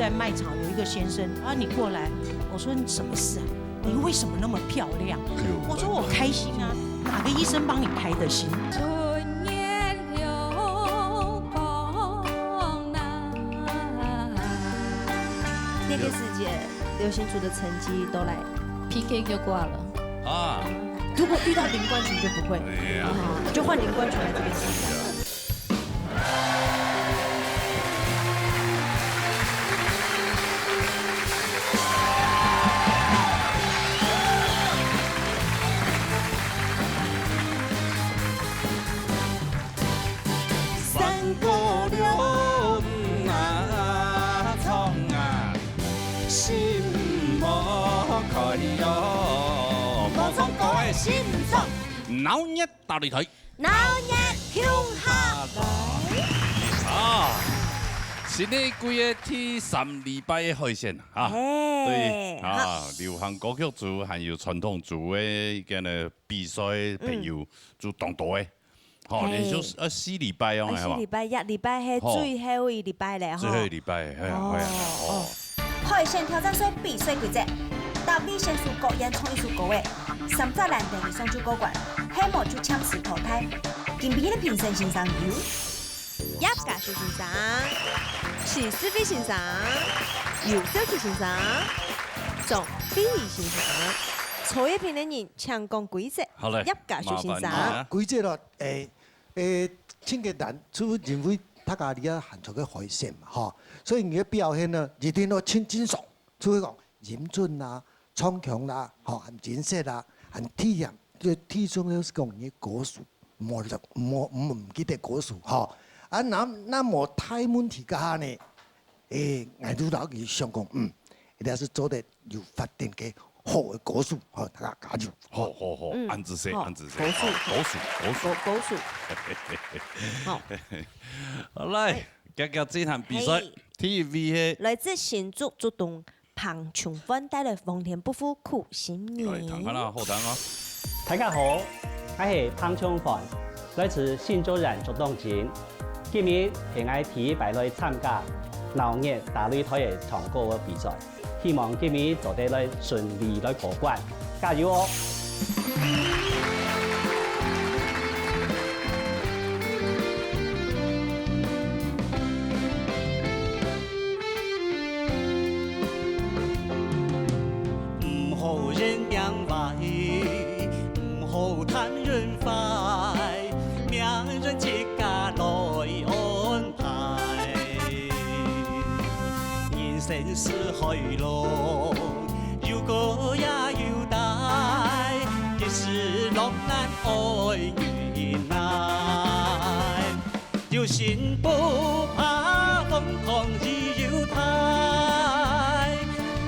在卖场有一个先生啊，你过来，我说你什么事啊？你为什么那么漂亮？我说我开心啊，哪个医生帮你开的心？那个世界流行组的成绩都来 PK 就挂了啊！如果遇到林冠群就不会，就换林冠群来这边参加。三姑娘啊，创啊，心莫开哟，莫从各位心上，闹热大擂台，闹热向下來。啊！新的几个第3礼拜的開線啊，對啊，流行歌曲組還有傳統組的嗰個比賽朋友就當多的。哦，連續4禮拜哦，係嘛？4禮拜1禮拜係最後一禮拜咧，最後一禮拜，係啊，哦。海線挑戰賽比賽規則：答你先數國演創一首歌嘅，3隻難題以上就過關，黑幕就搶時淘汰。今天的評審欣賞有葉家樹先生、史思飛先生、姚小琪先生、總飛先生。曹一平的人搶講規則，葉家樹先生。規則咯，請個人出認為大家你要行出個海線嘛，嚇，所以你嘅表現呢一定要清清爽，除咗講音準啦、唱腔啦、嚇含剪色啦、含體驗，最體重要是講你歌詞，唔記得歌詞嚇。啊，那麼太問題嘅話呢，藝術佬佢想講，一定是做得有發展嘅。好嘅果樹，好大家加油！好，安子寫，安子寫，果樹，好，好嚟，今日進行比賽，TV 嘅來自新竹竹東龐瓊芬帶來豐田不負苦心人。嚟談下啦，好談啊！大家好，我係龐瓊芬，來自新竹人竹東鎮，今日係我第一擺來參加鬧熱大擂台嘅唱歌嘅比賽。希望今日做得來順利來過關，加油哦！唔好人命壞，唔好貪人快，命人自家來安排。人生是海浪，要過也要大，亦是浪難愛原來。有心不怕瘋狂亦要態，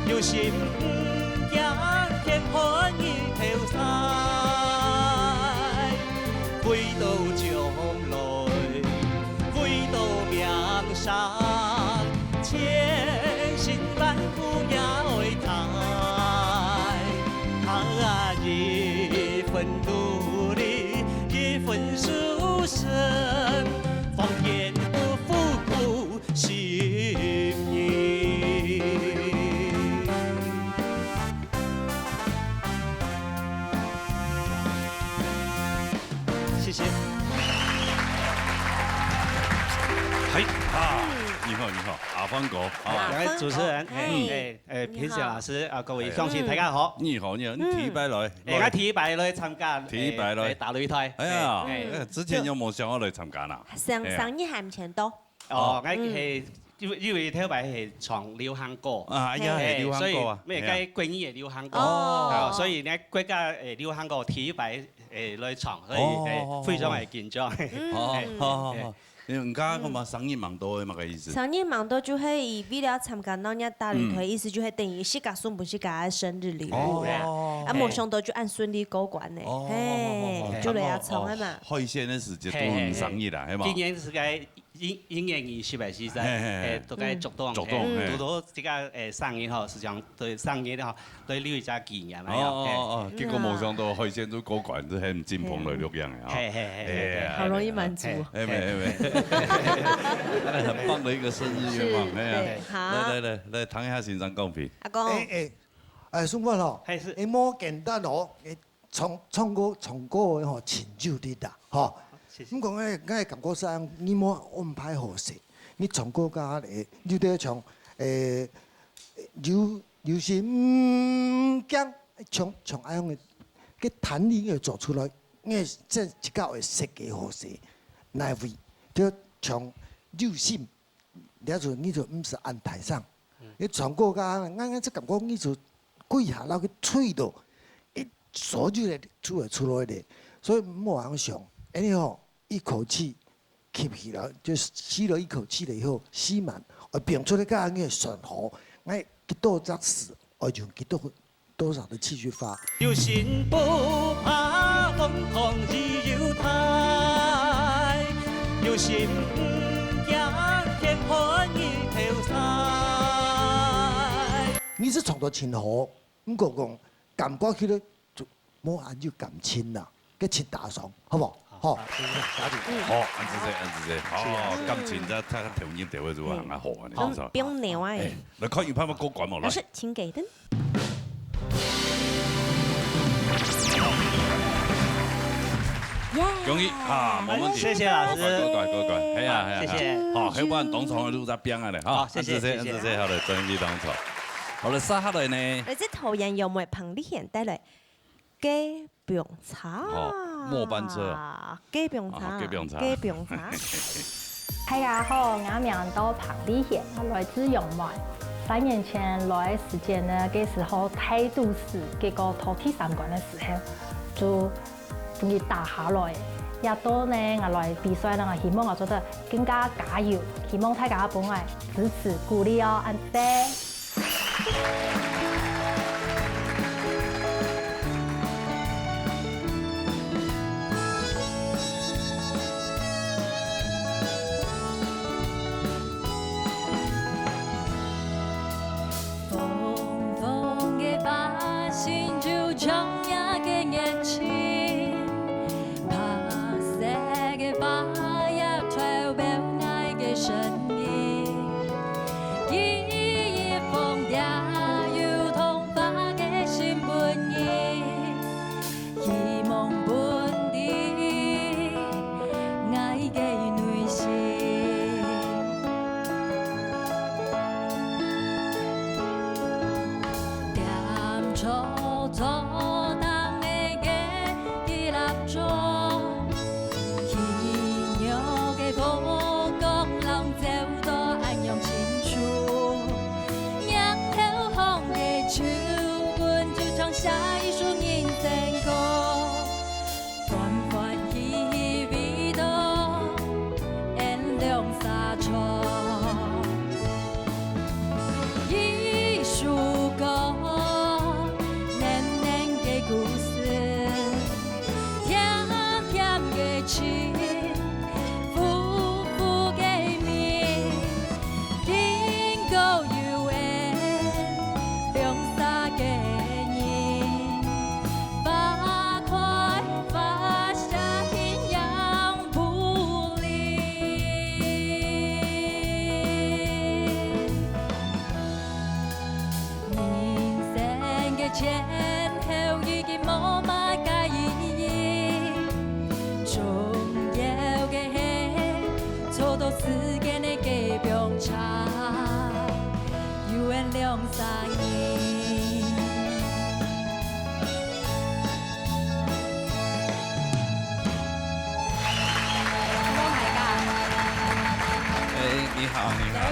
有心不驚天寒亦頭曬，回到將來，回到命上，千辛萬苦也會抬，一份努力，一份殊勝，方天不負苦心人。謝謝。你好，阿芬哥，兩位主持人，平時老師啊，各位鄉親，大家好。你好，你第一擺來，我第一擺來參加，第一擺來大擂台。哎呀，之前有冇想要來參加啦？上一喊錢多。哦，我係因為頭擺係唱流行歌，啊，呀係流行歌啊，咩嘅國語嘅流行歌，所以呢國家誒流行歌第一擺來唱，所以非常係緊張。哦。你唔加咁嘛，生意蠻多嘅嘛個意思。生意蠻多就係以為了參加鬧熱大擂台，意思就係等於自家送本自家嘅生日禮物啦。啊，冇想到就按順利過關咧，嘿，就嚟要唱啊嘛。開線嘅時節都唔生意啦，係嘛？今年是個音乐仪是袂是在都该作动，作动拄到这个上映吼，实际上对上映吼，对留一只纪念嘛。結果冇想到海鮮都高管都很金鵬的錄樣啊！好容易滿足。很棒的一個生日願望，好，來，唐一下欣賞貢品。阿公，宋哥吼，係是，冇簡單哦，唱歌嘅吼成就啲啦，吼。咁講咧，我係感覺上你冇安排好勢，你唱歌家嚟，你都要唱有時驚唱嗰樣嘅彈音要做出來，我即係一個會設計好勢，那會就唱有心，了就你就唔是按台上，你唱歌家啱即感覺你就跪下那個吹到，所有嘅出來嘅，所以冇人想，然後一口氣吸起來，就吸了一口氣了以後吸滿，而變出來個嘅順和，我幾多隻詞，我用幾多少的氣去發。有心不怕瘋狂自由態，有心不驚天翻地跳曬。你是唱到真好，唔過講感覺起來就冇按照感情啦，嘅切打上，好冇？好，好，安子姐，好，感情在他調音調位如何啊？好啊，你知道？不用牛啊！來看有拍乜高管冇？來，老師請給燈。恭喜啊，冇問題。謝謝老師，高管，係啊，謝謝。好，希望當場錄在邊啊咧，哈。謝謝，安子姐，好嘞，準備當場。好嘞，殺下來呢？嚟自桃園有梅彭麗賢帶來雞餅茶。末班車。雞餅茶。大家好，我名叫彭麗賢，我來自永梅。3年前來時間呢，嗰時候態度是結果投第3關的時候，就終於打下來。也到呢，我來比賽呢，我希望我做得更加加油，希望大家幫我支持鼓勵哦，安謝。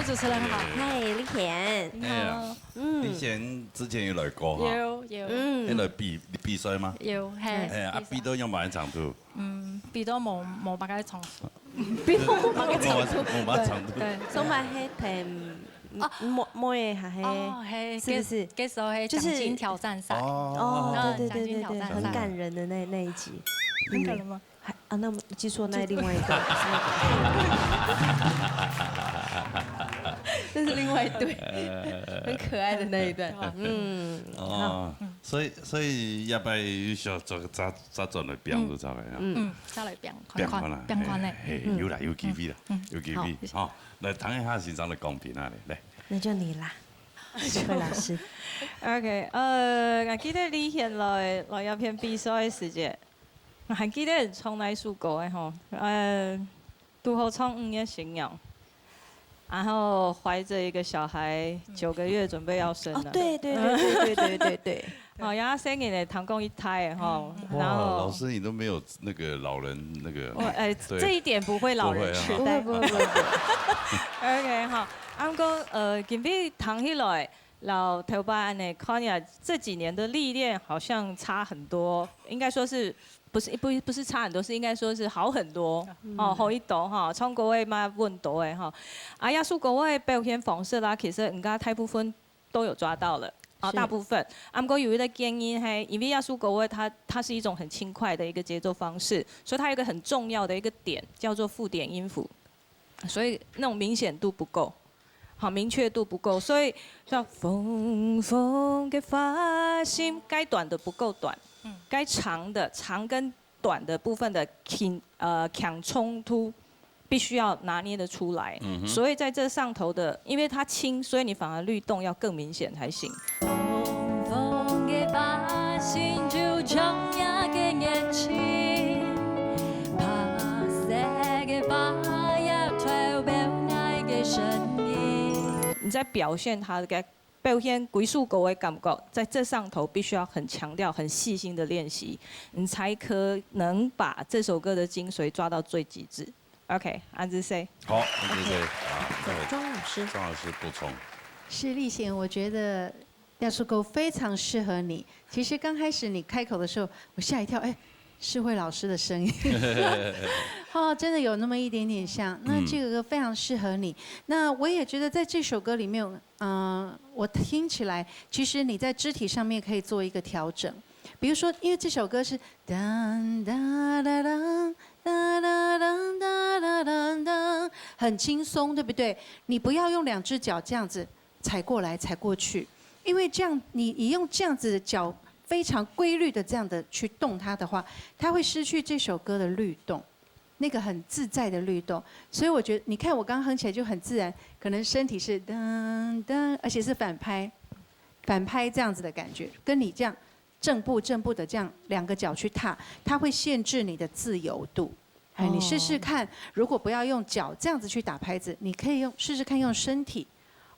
主持人好，嗨，麗賢，你好，麗賢之前有來過哈？有，你來比賽嗎？有，係。比到有冇人長度？比到冇辦法長度。冇辦法長度。對，所以係睇冇嘢係，是不是？嗰時候係獎金挑戰賽。哦，對，很感人的那一集。很感人嗎？那我記錯那另外一個。外对，很可爱的那一段。哦，所以要不要小做早做来变就走来啊？再来变变宽啦，变宽嘞。嘿，有啦，有机会啦，有机会。好，来谈一下欣赏的公平啊，来。那就你啦，慧老师。 OK，我記得你現來一篇比賽嘅時節，我還記得從哪首歌嘅吼，杜後創5月新娘，然後懷着一個小孩9個月準備要生了。对，哦，然後生嘅堂公一胎吼，然後老師你都沒有那個老人那個，這一點不會老人痴呆。不會。 OK 哈，啱講今日談起來。 老頭班呢，看呀，這幾年的歷練好像差很多，應該說是不是差很多，是應該說是好很多哦，好一度哈，從各位嘛問到誒哈，亞數各位表現方式啦，其實人家大部分都有抓到了，啊大部分，啱講有一個建議係，因為亞數各位它是一種很輕快的一個節奏方式，所以它有一個很重要的一個點叫做附點音符，所以那種明顯度不夠。 好，明確度不夠，所以像風風嘅髮線，該短的不夠短，該長的長跟短的部分的強衝突，必須要拿捏得出來。所以在這上頭的，因為它輕，所以你反而律動要更明顯才行。風風嘅髮線就像那個年輕，白色嘅髮也代表愛嘅聲音。 你在表現它的表現歸屬歌的感覺，在這上頭必須要很強調、很細心的練習，你才可能把這首歌的精髓抓到最極致。OK， 安之 say。好，安之 say。啊，莊老師。莊老師補充。是立賢，我覺得亞叔狗非常適合你。其實剛開始你開口的時候，我嚇一跳，哎。 是慧老師的聲音，哦，真的有那麼一點點像。那這個歌非常適合你。那我也覺得在這首歌裡面，我聽起來，其實你在肢體上面可以做一個調整。比如說，因為這首歌是當當當當當當當當當，很輕鬆，對不對？你不要用2隻腳這樣子踩過來踩過去，因為這樣你用這樣子的腳。 非常規律的這樣的去動它的話，它會失去這首歌的律動，那個很自在的律動。所以我覺得，你看我剛哼起來就很自然，可能身體是噔噔，而且是反拍這樣子的感覺，跟你這樣正步的這樣2個腳去踏，它會限制你的自由度。哎，你試試看，如果不要用腳這樣子去打拍子，你可以試試看用身體，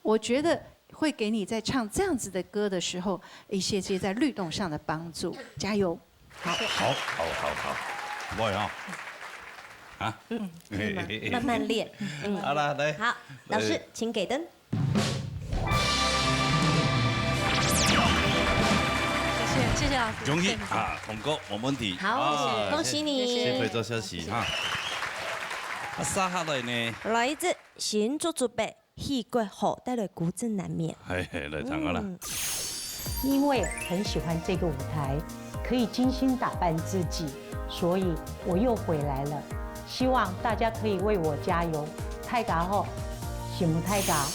我覺得。 會給你在唱這樣子的歌的時候一些在律動上的幫助，加油！好，不會哈，啊，慢慢練。好了，來，好，老師請給燈。謝謝老師。恭喜啊，通過冇問題。好，恭喜你。先回做消息哈。啊，接下來呢？來一支先做準備。 戲過後帶來孤枕難眠。係來唱歌啦。因為很喜歡這個舞台，可以精心打扮自己，所以我又回來了。希望大家可以為我加油。太嘎後，行唔太嘎？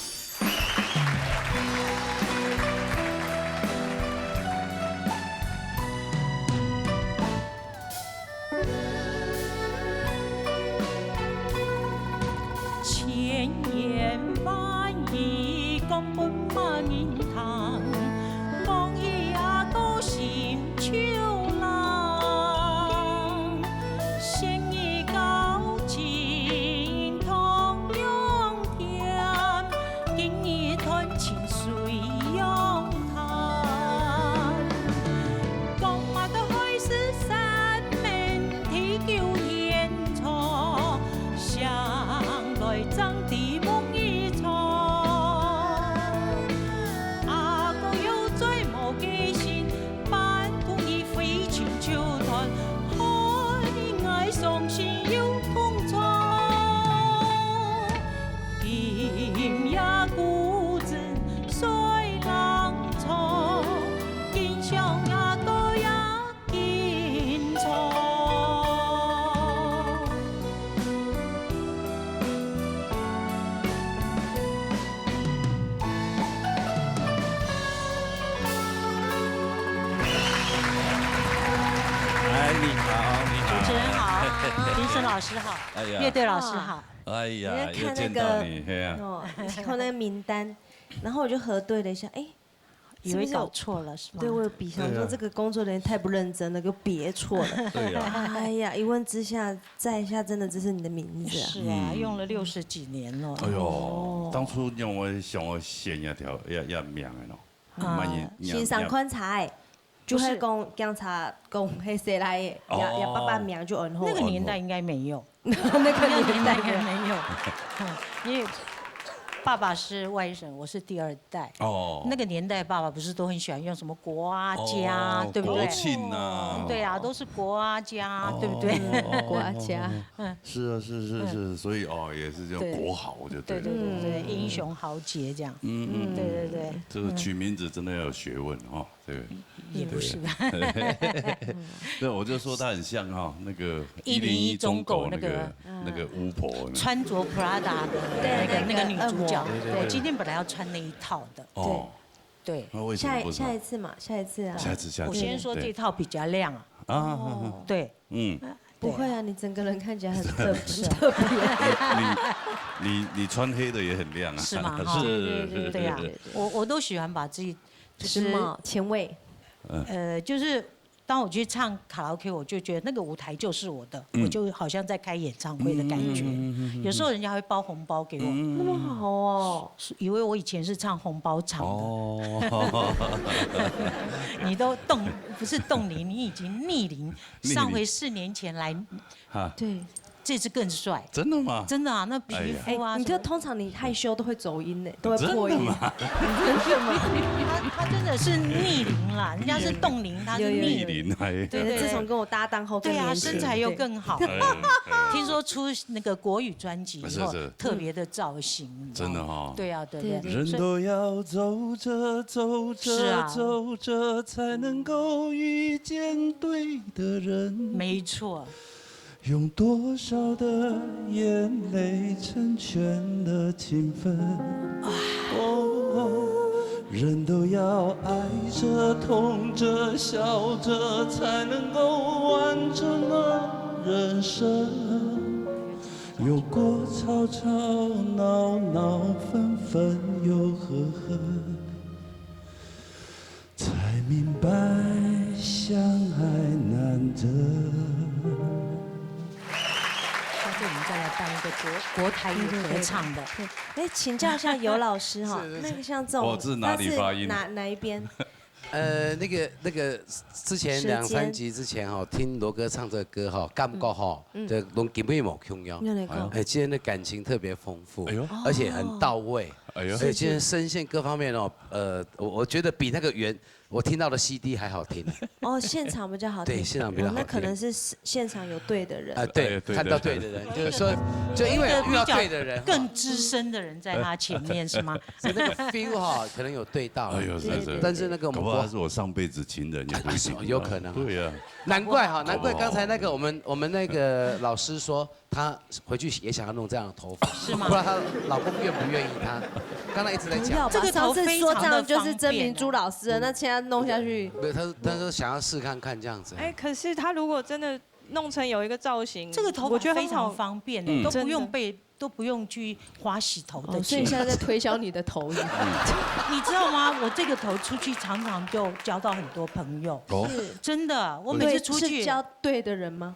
千言萬語講不滿言談，講一下都心秋浪，心意高情同陽天，經一段情水湧談，講馬的海誓山盟地久天長，相來爭地夢一場，阿哥有最無記性，半途已飛情秋團，海愛傷心又同床，今夜孤枕睡郎床，今宵呀都呀今床。生老师好，哎呀乐队老师好。哎呀，我在看那又见到个你，嘿啊，哦，看那个名单，然后我就核对了一下，哎，以为搞错了是吗？对，我有比想说这个工作人员太不认真了，给我别错了。对呀，哎呀，一问之下，在下真的这是你的名字啊！是啊，用了60几年了。哎呦，当初让我想我选一条要命的咯，欣赏观察的，就是讲检查讲黑谁来的，也爸爸名就很好。那个年代应该没有，那个年代应该没有，因为爸爸是外省，我是第2代。哦，那个年代爸爸不是都很喜欢用什么国啊家，对不对？国庆啊，对啊，都是国啊家，对不对？国家，是啊，是，所以也是这样国豪就对对了。对，英雄豪杰这样。对。这个取名字真的要有学问哈，对。也不是吧？对，我就说他很像哈那个101中狗那那个巫婆，穿着 Prada 的那个女主角。我今天本来要穿那一套的。哦，对。那为什么不下一次嘛，下一次啊。下次。我先说这套比较亮啊。啊，对。不会啊，你整个人看起来很特别。你穿黑的也很亮啊。是吗？是。对呀，我都喜欢把自己时髦前卫。就是当我去唱卡拉 OK， 我就觉得那个舞台就是我的，我就好像在开演唱会的感觉。有时候人家会包红包给我，那么好哦，以为我以前是唱红包场的。哦。你都不是冻龄，你已经逆龄。上回4年前来，对。这次更帅，真的吗？真的啊，那皮肤啊，你就通常你害羞都会走音呢，都会破音。真的吗？他真的是逆龄啦，人家是冻龄，他是逆龄。对，自从跟我搭档后，对啊，身材又更好。听说出那个国语专辑以后，特别的造型，真的哈。对啊，对。人都要走着走着走着，才能够遇见对的人。没错。用多少的眼泪成全了情分？人都要爱着、痛着、笑着，才能够完整了人生。有过吵吵闹闹、分分又合合，才明白相爱难得。我们再来办一个国台语合唱的。哎，请教一下尤老师哈，那个像这种，这是哪里发音？哪一边？那个之前2、3集之前哈，听罗哥唱这个歌哈，感觉哈，这拢根本冇空样。今天的感情特别丰富，而且很到位。所以今天声线各方面哦，我觉得比那个我听到的 CD 还好听。现场比较好听。对，现场比较好听。那可能是现场有对的人。对，看到对的人，就是说，就因为遇到对的人，更资深的人在他前面是吗？所以那个 feel 哈，可能有对到。哎呦，但是那个我们他是我上辈子情人，也不行。有可能。对呀。难怪刚才那个我们那个老师说，他回去也想要弄这样的头发，是吗？不知道她老公愿不愿意她。刚才一直在讲，这个上次说这样就是真明珠老师了，那现在弄下去，没有他说想要试看看这样子。可是他如果真的弄成有一个造型，这个头发非常方便，都不用去花洗头的钱。所以现在在推销你的头，你知道吗？我这个头出去常常就交到很多朋友，是真的。我每次出去交对的人吗？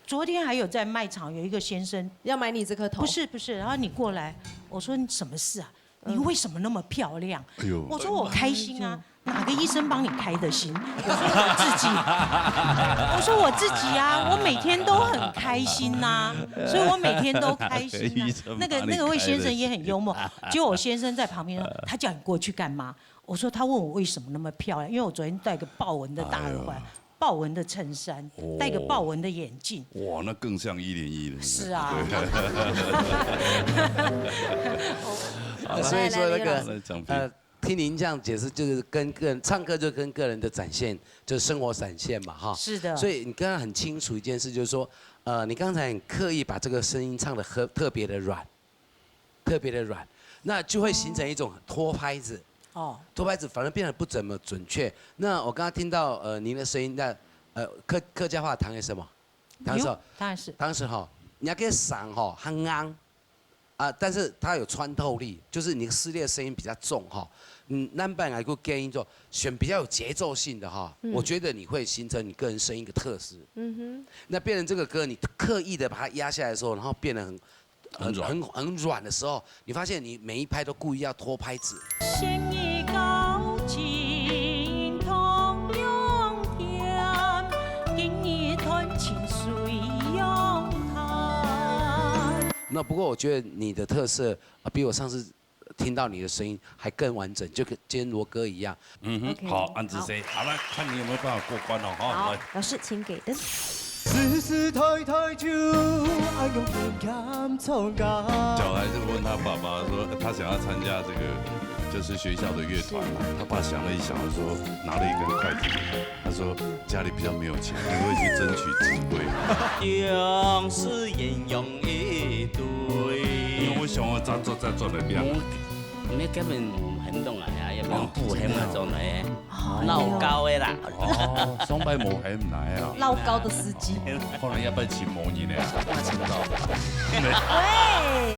昨天还有在卖场有一个先生要买你这颗头，不是，然后你过来，我说你什么事啊？你为什么那么漂亮？我说我开心啊，哪个医生帮你开的心？我说我自己啊，我每天都很开心呐，所以我每天都开心啊。那个魏先生也很幽默，结果我先生在旁边说，他叫你过去干嘛？我说他问我为什么那么漂亮，因为我昨天戴个豹纹的大耳环。豹纹的衬衫，戴个豹纹的眼镜，哇，那更像101了。是啊。所以说那个听您这样解释，就是跟个人唱歌就跟个人的展现，就是生活展现嘛，哈。是的。所以你刚刚很清楚一件事，就是说，你刚才很刻意把这个声音唱得特别的软，特别的软，那就会形成一种拖拍子。拖拍子反而变得不怎么准确。那我刚刚听到您的声音，那客家话谈的什么？当时哈，你要给嗓哈很昂啊，但是它有穿透力，就是你撕裂的声音比较重哈。那办法给建议做选比较有节奏性的哈，我觉得你会形成你个人声音一个特色。那变成这个歌，你刻意的把它压下来的时候，然后变得很软的时候，你发现你每一拍都故意要拖拍子。心意高尽同样甜，今日团情随用谈。那不过我觉得你的特色比我上次听到你的声音还更完整，就跟今天罗哥一样。好，安子 C， 好了，看你有没有办法过关哦。好，老师请给灯。时时抬抬手，爱用不敢参加。小孩就问他爸爸说，他想要参加这个就是学校的乐团嘛。他爸想了一想，说拿了一根筷子，他说家里比较没有钱，你会去争取机会。勇士英勇一对。因为我想我咋做来变。你根本很懂啊，也不不很那种嘞，老高的啦。哦，双排模还唔来啊。老高的司机。可能要不要骑模拟呢？那请到。喂。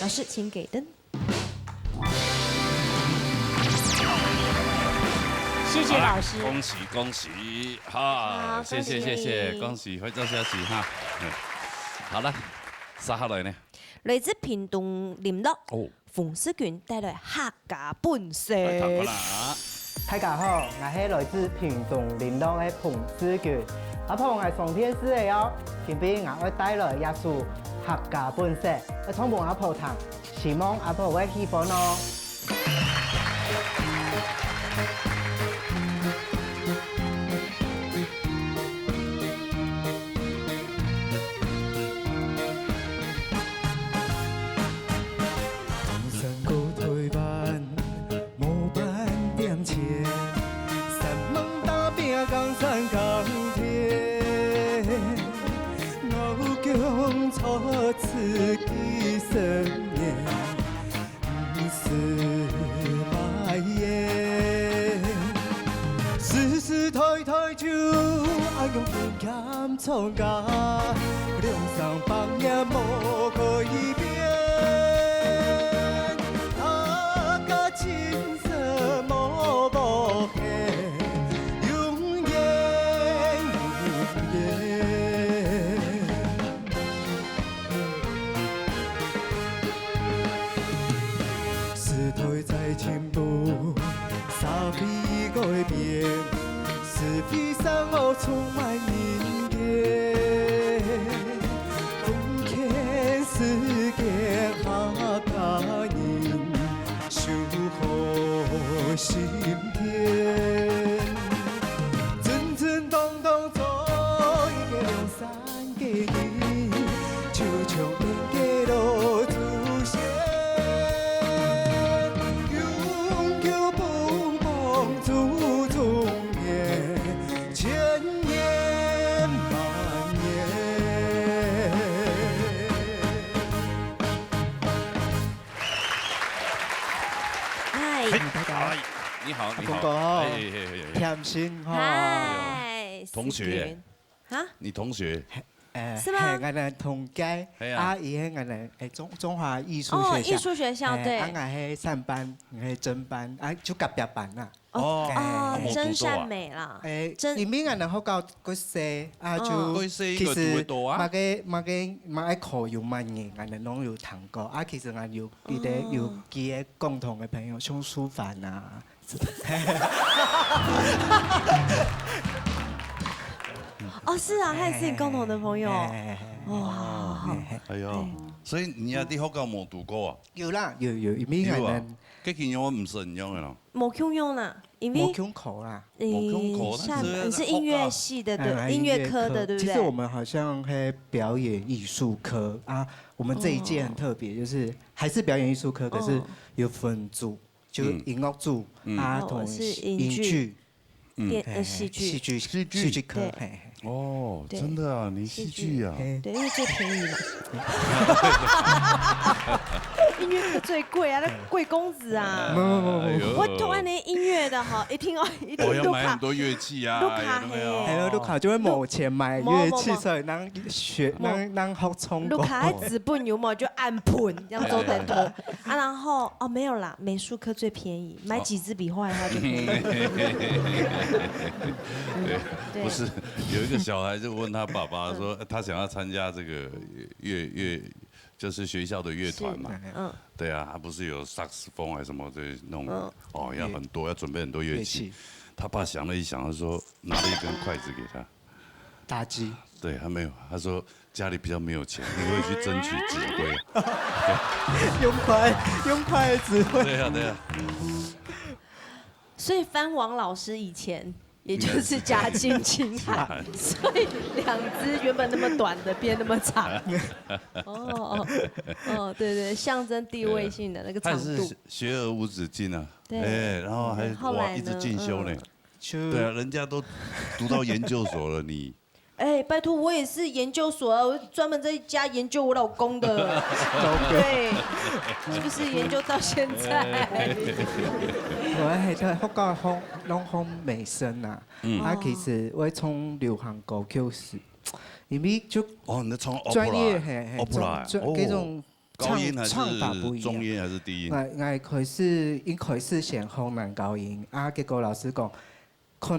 老师，请给灯。谢谢老师，恭喜哈！谢谢，恭喜回到消息哈。好了，杀下来呢？来自屏东林乐馮思權帶來客家本色。大家好，我是來自屏東林樂的馮思權。阿鵬係上天師的哦，今邊我會帶來一首客家本色，要唱俾阿鵬聽，希望阿鵬會喜歡哦。自己生年是白夜，时时抬抬手，爱用不敢参加，两上帮也无可以变，他青色无无黑，永远永远。时代在进步，社会改变，是非善恶充满人间。奉献世界客家人，守护心田，正正当当做一个良善的人，就像应该路出现。你好，公公，甜心哈，同学，啊，你同学，是吗？我哋同屆，阿姨喺我哋中華藝術學校，哦，藝術學校對，我係三班，我係真班，啊就隔壁班啦。哦，真善美啦，裡面我哋好教嗰些，啊就其實馬嘅課有乜嘢，我哋攏有談過，啊其實我有幾個共同嘅朋友，像蘇凡啊。哦，是啊，他也是你共同的朋友。哇，哎呦，所以你有啲好教冇讀過啊？有啦，有，有啊。嗰件我唔識用嘅咯。冇空用啦，因為冇空口啦。你是音樂系的，對，音樂科的，對不對？其實我們好像係表演藝術科啊。我們這一屆很特別，就是還是表演藝術科，可是有分組，就音樂組啊同影劇。戏剧戏剧科。哦，真的啊，你戏剧啊？对，因为最便宜嘛。音乐课最贵啊，那贵公子啊！我同安年音乐的哈，一听我要买很多乐器啊，卢卡嘿，还有卢卡就会某钱买乐器，所以让学好冲。卢卡还纸本有冇就按盆这样走在头啊，然后没有啦，美术课最便宜，买几支笔画的话就可以。对，不是有一个小孩就问他爸爸说，他想要参加这个就是学校的乐团嘛，对啊，他不是有萨克斯风还是什么的那种，要很多，要准备很多乐器。他爸想了一想，他说拿了一根筷子给他，打击。对，他没有，他说家里比较没有钱，你可以去争取指挥。用筷子。对啊。所以番王老师以前。也就是家境清寒，所以2只原本那么短的变那么长。对，象征地位性的那个长度。他是学而无止境啊，然后还一直进修呢。对啊，人家都读到研究所了，你。拜托，我也是研究所啊，我专门在家研究我老公的，对，是不是研究到现在？我係在福建弄美聲啊，其實我從流行歌曲時，因為就你從專業係這種高音還是唱法不一樣，中音還是低音？我應該是選紅男高音，結果老師講可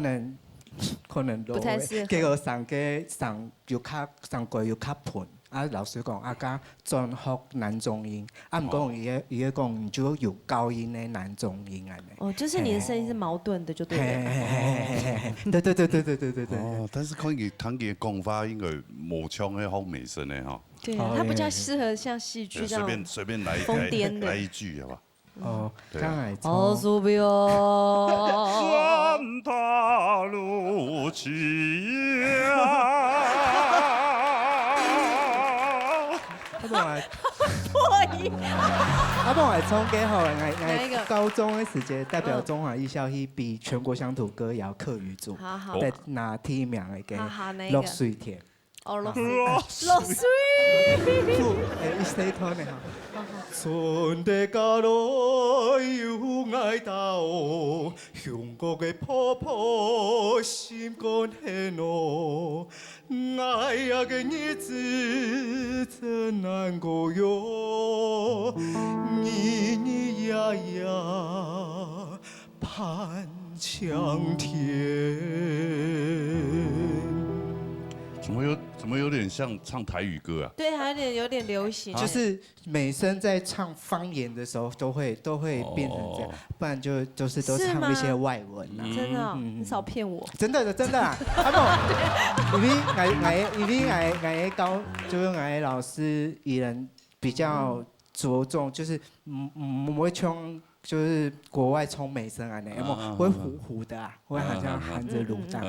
能不太適合，結果上又較盤。老師講家專學男中音，唔講伊講你就有高音的男中音安尼。就是你的聲音是矛盾的，就對了。對。但是可以彈嘅講法應該冇唱嘅好美聲嘅哈。對啊，它比較適合像戲劇這樣隨便來一句，好吧？剛才蘇比奧。山大路起阿爸係唱幾好嘅，高中嘅時節代表中華藝校去比全國鄉土歌謠客語組，得拿第1名嘅落水田。落水。一細拖呢嚇。春的家來有愛到，香港嘅婆婆心肝hen哦，愛呀嘅日子真難過喲，咿咿呀呀盼香甜。怎么有点像唱台语歌啊？对，还有点流行。就是美声在唱方言的时候，都会变成这样，不然就是都唱一些外文啊。真的，你少骗我。真的啊，阿不，因为我高就是我老师以人比较着重，就是唔会唱。就是国外冲美声啊，会糊的啊，会好像含着卤蛋。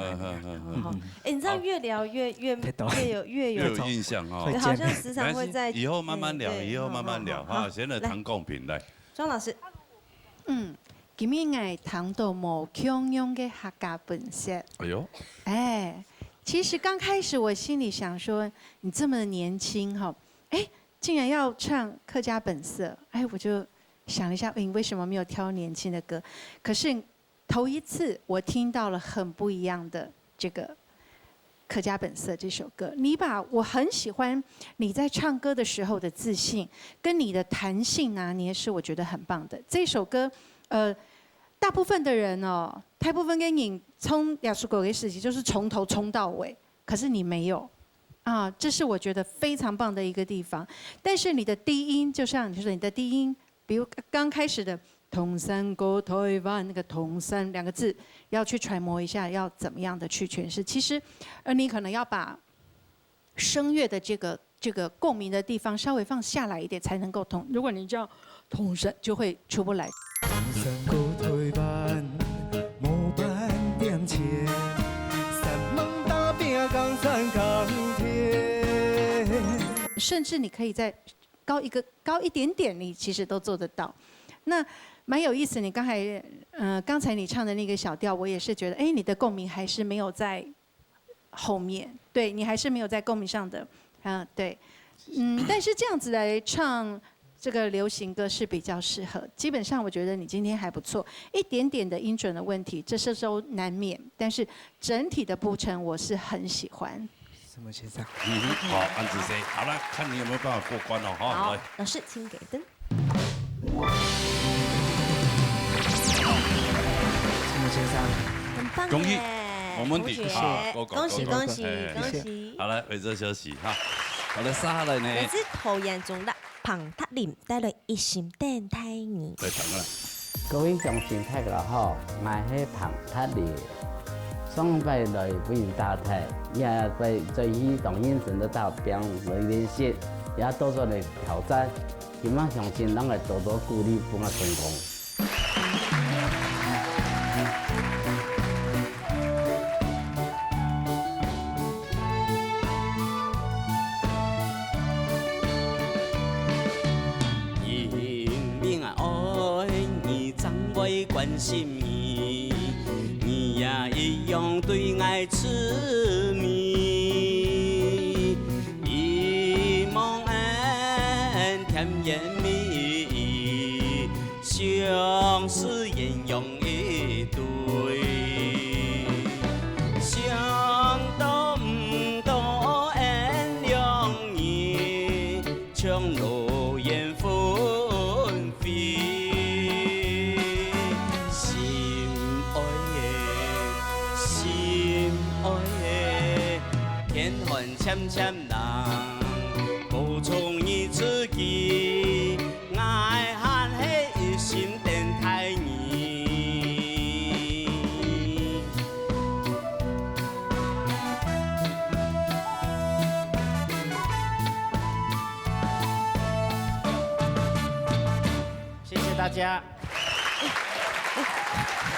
你知道越聊越有印象哈，好像时常会在。以后慢慢聊，哈，先来谈贡品来。庄老师，今日我谈到无腔用的客家本色。哎呦，其实刚开始我心里想说，你这么年轻哈，竟然要唱客家本色，我就。想了一下，你为什么没有挑年轻的歌？可是头一次我听到了很不一样的这个《客家本色》这首歌。我很喜欢你在唱歌的时候的自信，跟你的弹性拿捏是我觉得很棒的。这首歌，大部分的人大部分跟你冲亚叔狗的事情就是从头冲到尾，可是你没有。这是我觉得非常棒的一个地方。但是你的低音，就像你说，你的低音。比如刚开始的“同山过台湾”那个“同山”2个字，要去揣摩一下，要怎么样的去诠释。其实，你可能要把声乐的这个共鸣的地方稍微放下来一点，才能够同。如果你叫“同山”，就会出不来。同山过台湾，无半点钱，山盟大饼江山扛天。甚至你可以在高一点点，你其实都做得到。那蛮有意思。你刚才你唱的那个小调，我也是觉得，哎，你的共鸣还是没有在后面，对你还是没有在共鸣上的，对，但是这样子来唱这个流行歌是比较适合。基本上我觉得你今天还不错，一点点的音准的问题，这是都难免，但是整体的铺陈我是很喜欢。什么先生？好，安子 C， 好了，看你有没有办法过关哦，哈。好，老师请给灯。什么先生？很棒恭喜耶！我们的好，恭喜恭喜恭喜！好了，为这休息哈。好了，下来呢？来自桃园中的庞塔林带来一心等待你。对，等了。各位乡亲大家好，我是庞塔林。上拜来为大台，也在在去当认真的大兵来练习，也多做来挑战，希望相信咱来多多鼓励，帮我成功。因命啊爱你，怎会关心你？你也一样对爱痴迷，一梦恩甜言蜜语，相思鸳鸯一对，想到唔到恩良义，像落雁纷飞。欠欠人，无从伊自己，爱恨迄一心等待你。谢谢大家。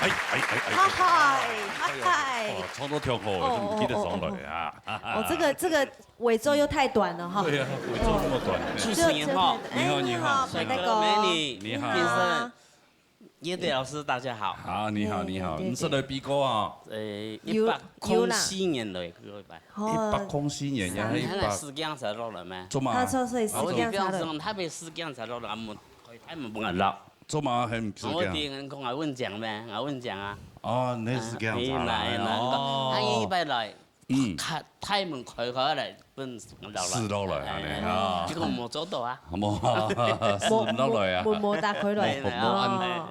哈嗨哈嗨！哦，唱都跳好，就唔记得上来啊。这个尾奏又太短了哈。对呀，尾奏那么短。主持人好，你好你好，帅哥美女，你好，先生，叶队老师大家好。好，你好你好，你是来比歌啊104年来各位吧。104年呀，4江才落来咩？做嘛？他说是4江才落。台北4江才落来，冇台冇冇人落。做嘛还唔4我江？啲人讲我问奖咩？我问奖啊。哦，你4江才来哦。他一拜来，开门开来，本落来。是落来啊！结果冇做到啊。冇，是落来啊。冇打开来。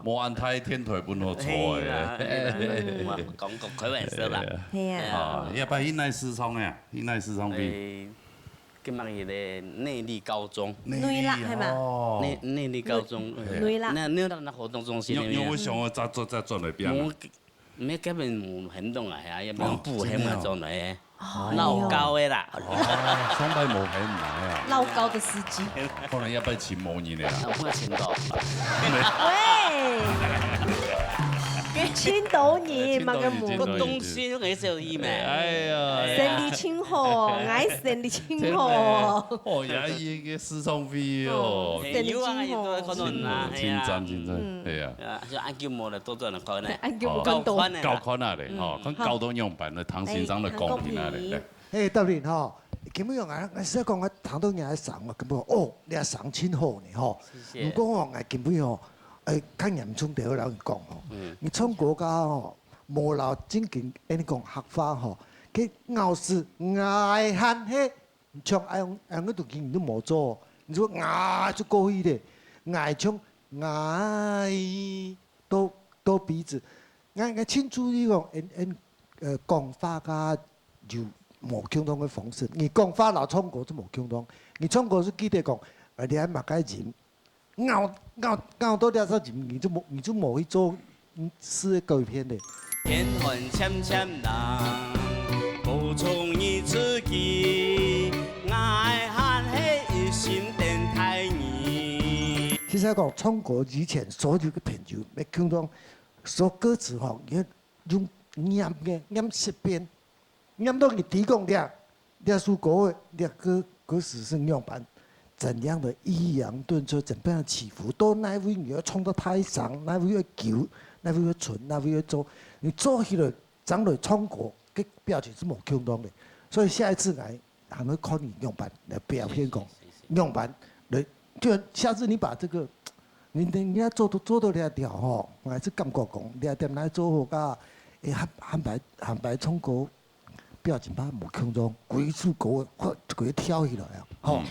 冇安太天台本好错嘅。讲个开玩笑啦。系啊。一摆现代思聪呀，现代思聪比。今日嘅内力高中，内啦係嘛？内力高中，內啦。那活動中心裏面。因為想我再轉嚟邊啊？咩根本冇行動啊，係啊，一般不行啊，轉嚟。鬧交嘅啦。雙臂冇起唔來啊。鬧交嘅司機。可能一擺錢冇嘢嚟啊。我錢到。喂。青島年，乜嘅冇？個東西都幾少意味。哎呀，勝利清河，愛勝利清河。哦，也係嘅思聰飛哦。勝利清河。真真，係啊。就按叫冇嚟多咗人講咧。按叫冇更多。高寬啊嚟，哦，佢交通用品咧，唐先生嘅公平啊嚟。誒，當然吼，基本上我實講我唐到人喺省，我根本哦，你係省清好呢吼。唔過我基本上。較嚴重地，我老人講吼，你從國家吼無留正經，你講客話吼，佢咬死愛恨嘿，像用嗰度見都冇做，你說愛就過去咧，愛從愛到鼻子，愛清楚呢個講法家就冇相同嘅方式，你講法老從國都冇相同，你從國是記得講，你喺馬街前。咬到啲時候，你就冇去做試改編的。天恨欠欠人，無從伊自己，愛恨迄一心等待你。其實講中國以前所有嘅朋友，你聽到所歌詞吼，用念嘅念十遍，念到你提供啲書稿嘅啲歌詞是樣板。怎样的抑扬顿挫，怎么样的起伏，都哪位你要冲到台上，哪位要球，哪位要存，哪位要做，你做起来长来冲过，个表情是冇空洞的。所以下一次来还会靠你用板来表现讲，用板来，就下次你把这个，你要做到了条吼，我还是感觉讲，了点来做好个，汉白冲过。表情把冇空中，鬼出国，鬼跳起来啊！好，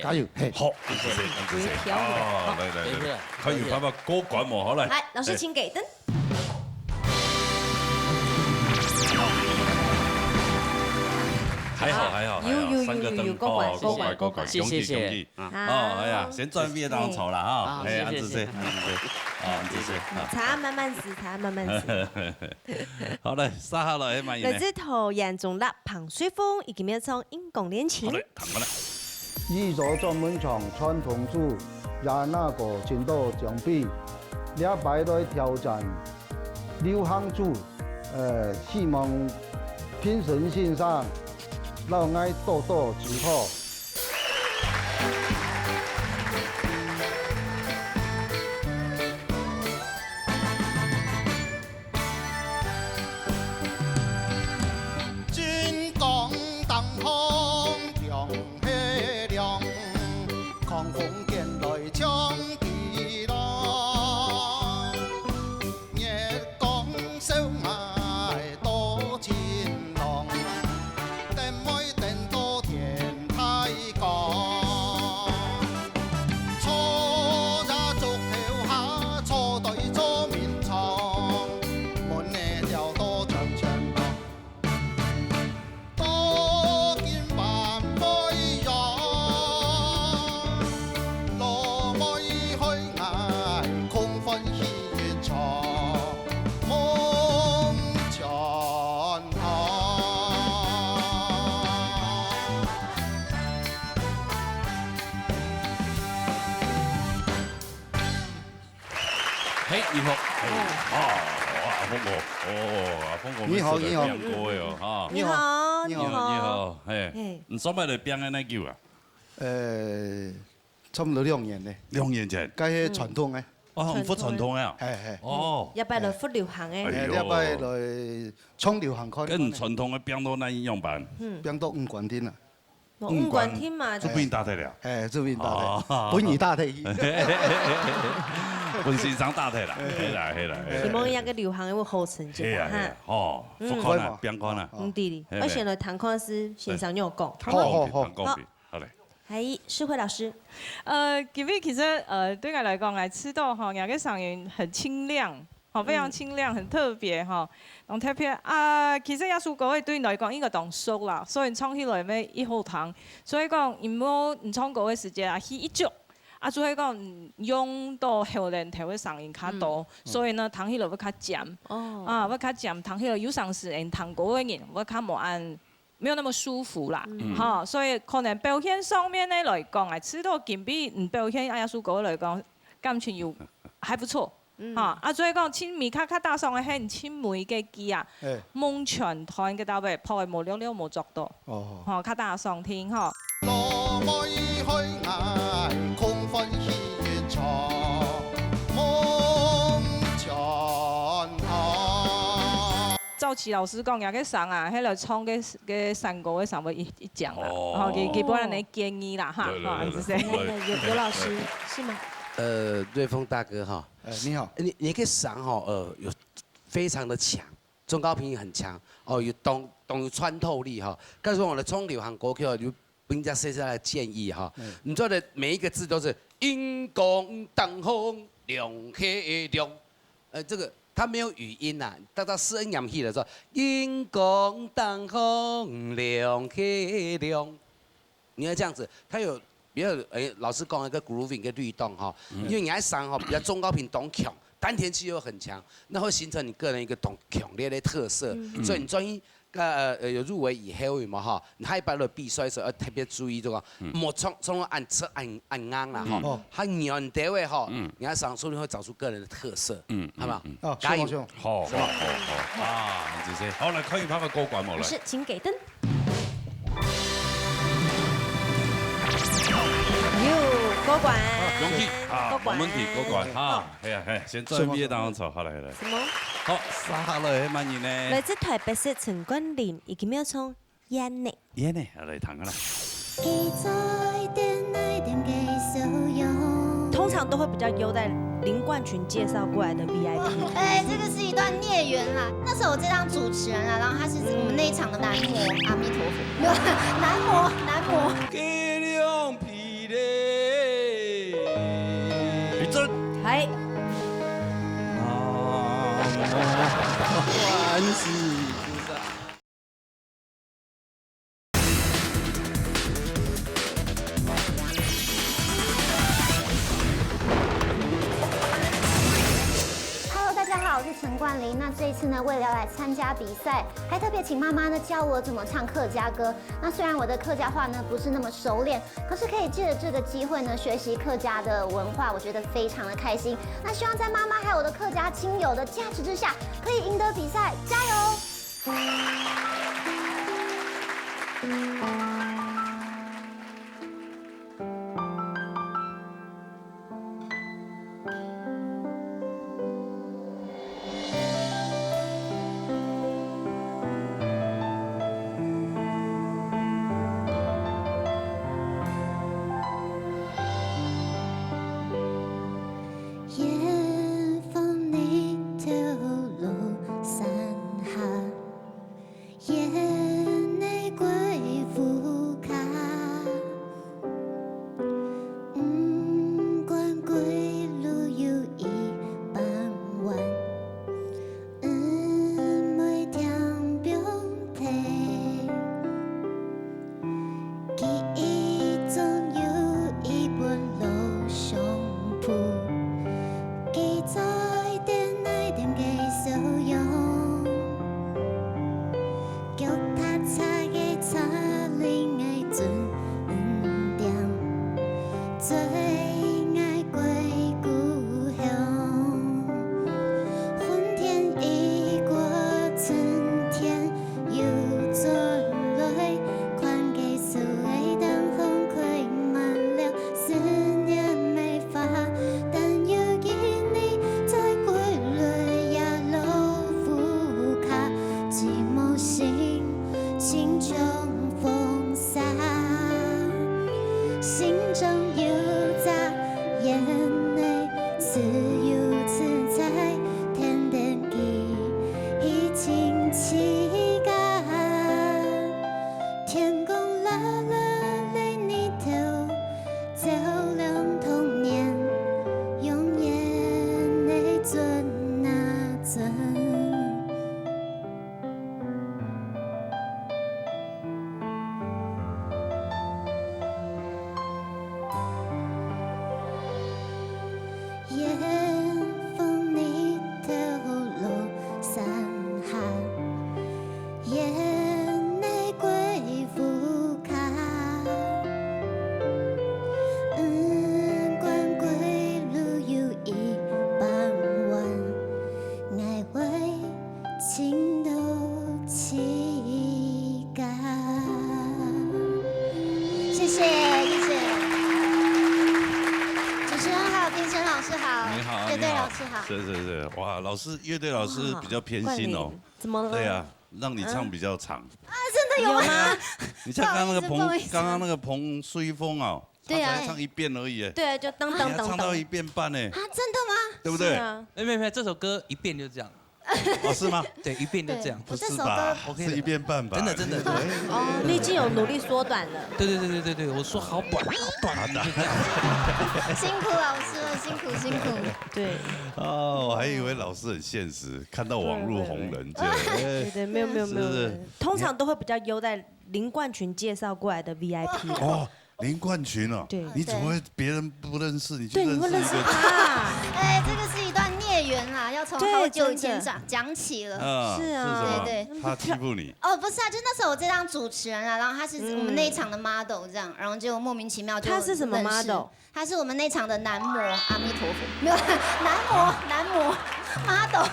加油，嘿，好，谢谢，谢谢。哦，来，可以拍拍高管冇好来。来，老师请给灯。还好，三个灯哦，高管，恭喜！哦，哎呀，先转灭当丑了哈，哎，安子谢，安子谢，茶慢慢吃，茶慢慢吃。好嘞，杀下来满意。来自桃园中立彭水峰以及苗从英共练琴。好嘞，弹过来。艺术专门场传统组也那个进度奖比，两摆来挑战流行组，希望评审欣赏。老爱多多指导。金光灯红亮黑亮，狂风剑来将地浪，月光小爱多情郎。嘿，你好，阿峰哥，阿峰哥，你好，你好，变歌哟，哈，你好，你好，嘿，你什么来变的那球啊？差不多2年嘞。2年前。该係傳統嘅。哦，唔復傳統啊？係。哦。一擺來復流行嘅。一擺來衝流行開。跟傳統嘅變到哪樣辦？變到5關天啦。5關天嘛。就變大體了。就變大體。本兒大體。本先生大體啦，係啦。希望一個流行嘅會好成績哈。哦，復看啦，變看啦。唔對，我先來談看師先生有講。好嘞。係詩慧老師，今日其實對我來講，我吃到哈，兩個嗓音很清亮，好非常清亮，很特別哈。同特別其實耶穌歌對你來講應該當熟啦，所以唱起來咩一好聽。所以講，因為唔唱歌嘅時間係一足，所以講用到後人頭嘅嗓音較多，所以呢彈起來會較尖，會較尖，彈起來有時是人彈歌嘅人會較冇按。沒有那麼舒服啦，哈，所以可能表現上面呢來講，係知道兼比唔表現耶穌歌來講，感情又還不錯，哈，所以講親密卡搭上嘅係親密嘅機啊，夢長台嘅搭位，破壞無了了冇作到，哈，卡搭上天哈。趙琪老師講，有個嗓啊，喺度唱嘅山歌嘅上面一講啦，哦，基本上你建議啦，哈，謝謝。劉老師是嗎？瑞豐大哥哈，你好，你個嗓哈，有非常的強，中高頻很強，哦，有懂有穿透力哈。但是我的衝流行歌曲，就人家寫下來建議哈，你做的每一個字都是熒光燈紅亮黑亮，這個。它沒有語音呐，到四恩陽氣的時候，熒光燈紅亮黑亮，你要這樣子，它有比較老師講一個 grooving 一個律動哈，因為你愛嗓哈比較中高頻懂強，丹田氣又很強，那會形成你個人一個懂強烈的特色，所以你專一有入圍以後嘛哈，你下一擺落比賽時候要特別注意這個，莫從按側按啱啦哈，它軟地位哈，你愛嗓說你會找出個人的特色，係嘛？加油！好，啊，謝謝。好，來可以拍個高管冇來。是，請給燈。过关。恭喜啊，没问题，过关啊！系啊系，先做毕业当中好来来。什么？好，杀了满人呢？来自台北市陈冠霖，以及要从烟呢？烟呢？来弹个啦。通常都会比较优待林冠群介绍过来的 VIP。哎，这个是一段孽缘啦。那时候我这当主持人啊，然后他是我们那一场的男模，阿弥陀佛，没有男模。给两匹嘞，立正。嗨。万事如意。大家好，我是陈冠霖。那这一次呢，为了要来参加比赛，还特别请妈妈呢教我怎么唱客家歌。那虽然我的客家话呢不是那么熟练，可是可以借着这个机会呢学习客家的文化，我觉得非常的开心。那希望在妈妈还有我的客家亲友的加持之下，可以赢得比赛，加油！是，哇，老师乐队老师比较偏心哦。怎么了？对啊，让你唱比较长。啊，真的有吗？你像刚刚那个彭水峰哦，他才唱一遍而已。对，就当当当。唱到1遍半呢。啊，真的吗？对不对？没，这首歌一遍就这样。哦，是吗？对，一遍就这样。不是吧？是1遍半吧？真的。哦，你已经有努力缩短了。对，我说好短。辛苦老师了，辛苦。对。哦，我还以为老师很现实，看到网络红人这样。对，没有。通常都会比较优待林冠群介绍过来的 VIP。哦。林冠群哦，对，你怎么会别人不认识你就认识一个？哎，这个是一段孽缘啦，要从好久以前讲起了。是啊，对，他欺负你。哦，不是啊，就那时候我这当主持人啊，然后他是我们那一场的 model 这样，然后就莫名其妙就他是什么 model？ 他是我们那场的男模，阿弥陀佛，没有男模 model。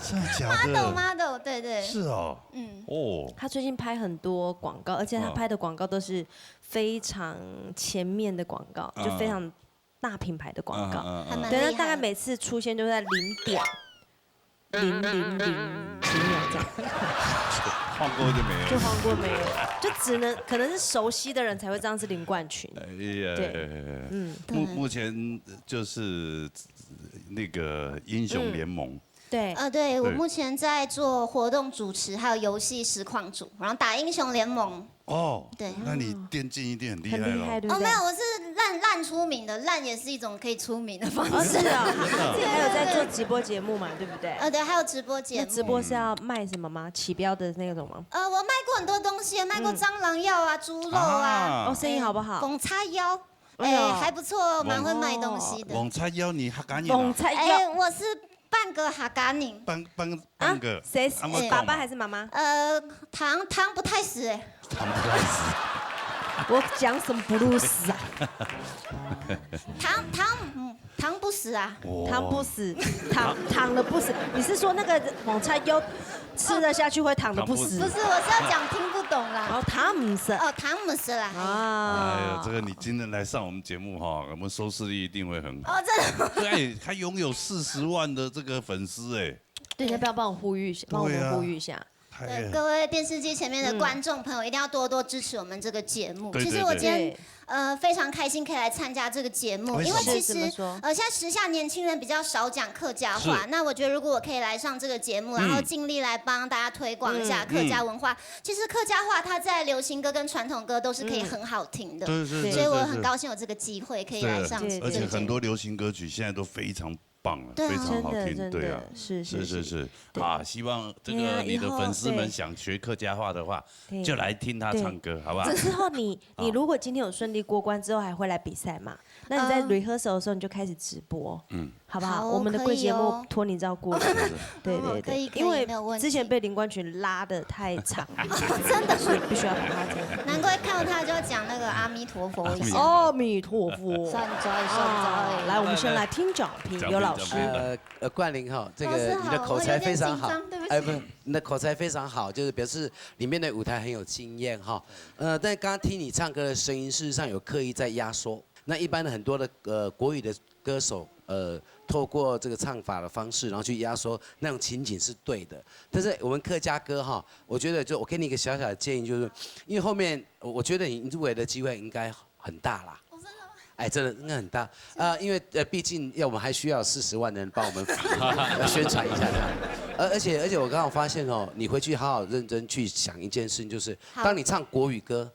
真的假的 model， 对对。是哦。哦。他最近拍很多广告，而且他拍的广告都是非常前面的广告，就非常大品牌的广告。对，那大概每次出现都在0.0000几秒这样。晃过就没有。就晃过没有，就只能可能是熟悉的人才会这样是林冠群。对，目前就是那个英雄联盟。对，对我目前在做活动主持，还有游戏实况组，然后打英雄联盟。哦，对，那你电竞一定很厉害哦，没有，我是烂出名的，烂也是一种可以出名的方式。是啊，自己还有在做直播节目嘛，对不对？对，还有直播节目。那直播是要卖什么吗？起标的那种吗？我卖过很多东西，卖过蟑螂药啊、猪肉啊。哦，生意好不好？凤叉腰，还不错，蛮会卖东西的。凤叉腰你哈嘎你？凤叉腰，我是半个哈嘎宁。半个。谁是爸爸还是妈妈？糖不太死哎。糖不太死。我讲什么不入死啊？糖不死啊！糖不死，躺了不死。你是说那个网菜腰吃了下去会躺的不死？不是，我是要讲听不懂啦。哦，汤姆斯。哦，汤姆斯啦。啊！哎呦，这个你今天来上我们节目哈，我们收视率一定会很好。哦，真的。对，他拥有40万的这个粉丝哎。对，要不要帮我呼吁一下？帮我们呼吁一下。对，各位电视机前面的观众朋友，一定要多多支持我们这个节目。其实我今天非常开心可以来参加这个节目，因为其实现在时下年轻人比较少讲客家话，那我觉得如果我可以来上这个节目，然后尽力来帮大家推广一下客家文化。其实客家话它在流行歌跟传统歌都是可以很好听的，所以我很高兴有这个机会可以来上。而且很多流行歌曲现在都非常棒了，非常好听，对啊，是啊，希望这个你的粉丝们想学客家话的话，就来听他唱歌，好不好？之后你如果今天有顺利过关之后，还会来比赛嘛？那你在 rehearsal 的时候你就开始直播，好不好？我们的贵节目托你照顾，对，因为之前被林冠群拉得太长，真的，所以必须要把他这样。难怪看到他就要讲那个阿弥陀佛一下。阿弥陀佛，善哉。来，我们先来听讲评，有老师。冠霖哈，这个你的口才非常好，不，你的口才非常好，就是表示里面的舞台很有经验哈。但刚刚听你唱歌的声音，事实上有刻意在压缩。那一般的很多的国语的歌手，透过这个唱法的方式，然后去压缩那种情景是对的。但是我们客家歌哈，我觉得我给你一个小小的建议，就是因为后面我觉得你入围的机会应该很大啦。哎，真的应该很大因为毕竟我们还需要40万人帮我们宣传一下这样。而且我刚好发现哦，你回去好好认真去想一件事情，就是当你唱国语歌，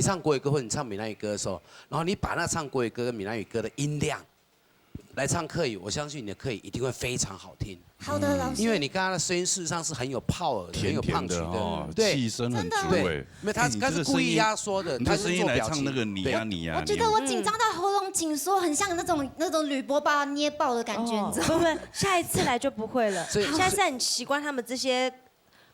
或者你唱闽南语歌的时候，然后你把那唱国语歌跟闽南语歌的音量来唱客语，我相信你的客语一定会非常好听。好的，老师。因为你刚刚的声音事实上是很有power的，很有胖曲的，对，气声很足哎。因为他是故意压缩的，他声音来唱那个你呀。我觉得我紧张到喉咙紧缩，很像那种铝箔把它捏爆的感觉，你知道吗？不，下一次来就不会了。下次你习惯他们这些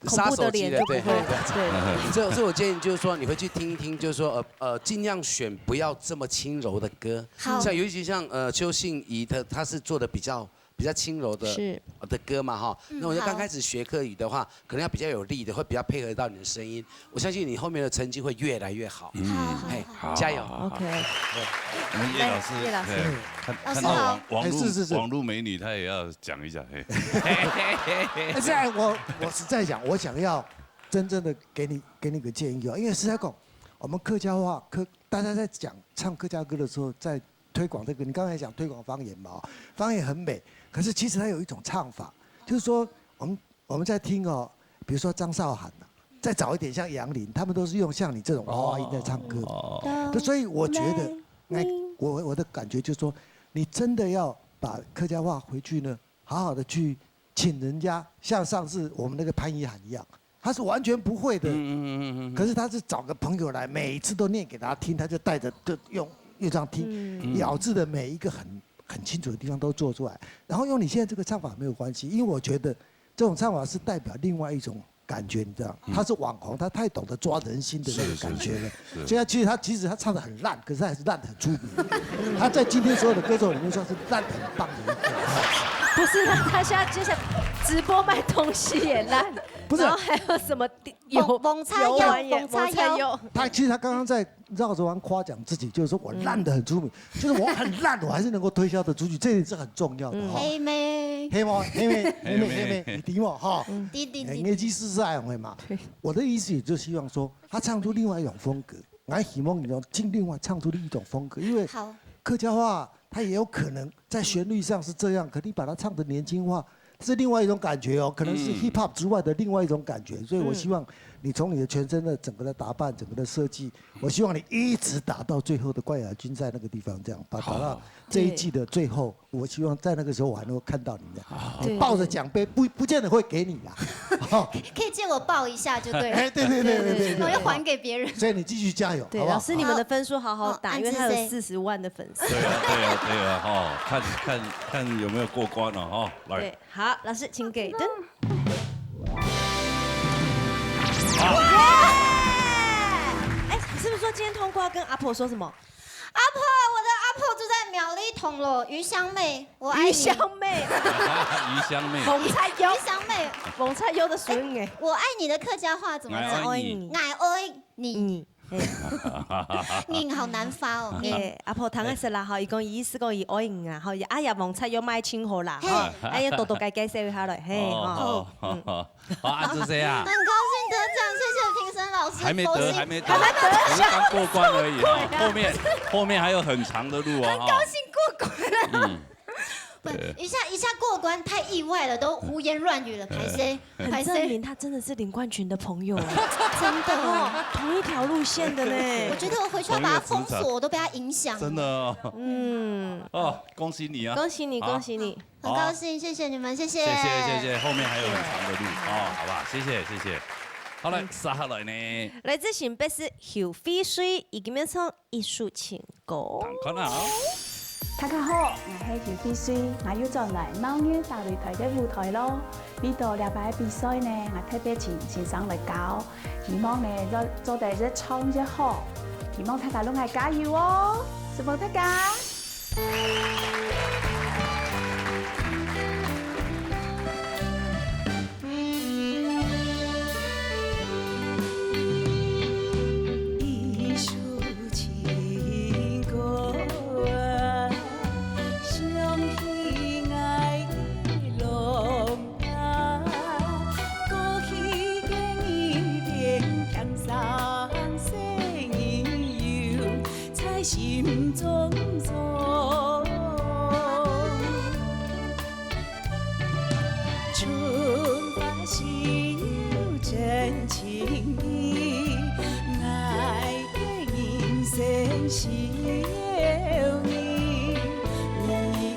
恐怖的脸就不会。对。所以我建议就是说，你回去听一听，就是说尽量选不要这么轻柔的歌，像尤其像邱信怡他是做的比较轻柔的歌嘛哈，那我就刚开始学客语的话，可能要比较有力的，会比较配合到你的声音。我相信你后面的成绩会越来越好。好，加油。OK。我们叶老师，看到网络美女，她也要讲一下。现在我实在讲，我想要真正的给你个建议哦，因为实在讲，我们客家话大家在唱客家歌的时候，在推广这个，你刚才讲推广方言嘛，方言很美。可是其实它有一种唱法，就是说我们在听哦，比如说张韶涵再早一点像杨林，他们都是用像你这种娃娃音在唱歌。所以我觉得，我的感觉就是说，你真的要把客家话回去呢，好好的去请人家，像上次我们那个潘怡涵一样，他是完全不会的，可是他是找个朋友来，每一次都念给他听，他就带着就用这样听，咬字的每一个很清楚的地方都做出来，然后用你现在这个唱法没有关系，因为我觉得这种唱法是代表另外一种感觉，你知道，他是网红，他太懂得抓人心的那个感觉了。所以即使他唱得很烂，可是他还是烂得很出名。他在今天所有的歌手里面算是烂得很棒的一个。不是，他现在接下来直播卖东西也烂，不是然后还有什么蒙叉腰，蒙叉腰。其实他刚刚在绕着弯夸奖自己，就是说我烂得很出名，就是我很烂，我还是能够推销得出去，这点是很重要的哈。黑妹，你敌我哈，敌，业绩是爱会嘛。我的意思也就希望说，他唱出另外一种风格，俺希望你要尽另外唱出另一种风格，因为客家话它也有可能在旋律上是这样，可你把它唱得年轻化。是另外一种感觉哦，可能是 hip hop 之外的另外一种感觉，所以我希望你从你的全身的整个的打扮、整个的设计，我希望你一直打到最后的冠亚军赛那个地方，这样打到这一季的最后，我希望在那个时候我还能够看到你的，你抱着奖杯不见得会给你啦，可以借我抱一下就对了。对，我要还给别人。所以你继续加油，对，好不好？老师你们的分数好好打，因为他有40万的粉丝。对啊，哈，看有没有过关了哈，来。对，好，老师请给灯。哎，是不是说今天通过要跟阿婆说什么？阿婆，我的阿婆住在苗栗铜锣，余香妹，我爱你。余香妹，余香妹，蒙菜优，余香妹，蒙菜优的孙哎。我爱你的客家话怎么讲？爱你，爱你。你好难发哦。阿婆唐个说啦，吼，伊讲意思讲伊爱你啊，吼，阿爷蒙菜优卖清好啦，吼，哎呀，多解释一下嘞，嘿，好，安子谁啊？很高兴得奖，谢谢评审老师。还没得，我们刚过关而已，后面还有很长的路啊。很高兴过关了。不，一下过关太意外了，都胡言乱语了，排谁？很证明他真的是林冠群的朋友，真的哦，同一条路线的呢。我觉得我回去要把他封锁，我都被他影响。真的哦，恭喜你啊！恭喜你，恭喜你！很高兴，谢谢你们，谢谢。后面还有很长的路哦，好吧，谢谢。好来，接下来呢？来自新北市后翡翠，已经要唱艺术情歌。看啊！大家好，我係姚飛水，我要進嚟貓眼大擂台嘅舞台咯。呢度禮拜比賽呢，我特別請先生嚟教，希望呢做第一唱一好，希望大家都係加油哦，祝福大家。心中种，春花细有真情意，爱的人生是有你，你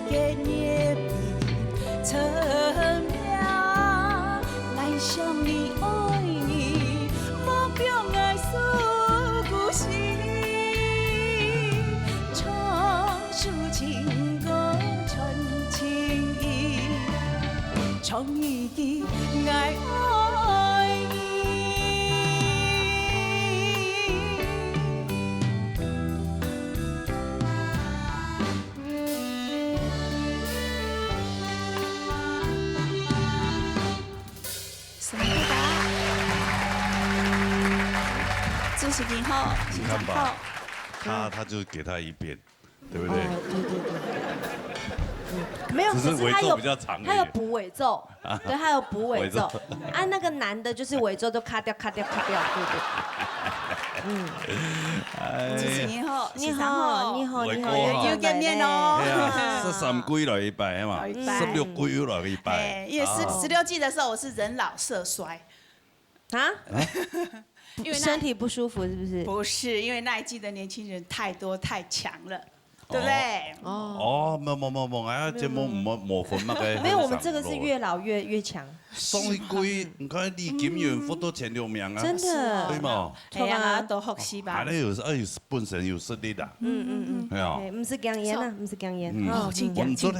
的年龄成了，来向你爱你，目标爱诉故事。情歌传情意，唱一句爱你。什么答？主持人好，现场好。他就给他一遍。对不对？没有，只是尾奏比较长，他有补尾奏，对，他有补尾奏。啊，那个男的就是尾奏都卡掉，对对。主持人好，你好，又見面咯。 13季來一拜啊嘛，16季來一拜。因為16季的時候我是人老色衰，啊？因為身體不舒服是不是？不是，因為那一季的年輕人太多太強了。 對不對？哦，冇，哎呀，這冇分乜嘅。沒有，我們這個是越老越強。上一季你看李金元獲到前6名啊，真的，對嘛？係啊，都學習吧。係咧，有本身有實力的。係啊。唔是講演啊，唔是講演。哦，請講。唔做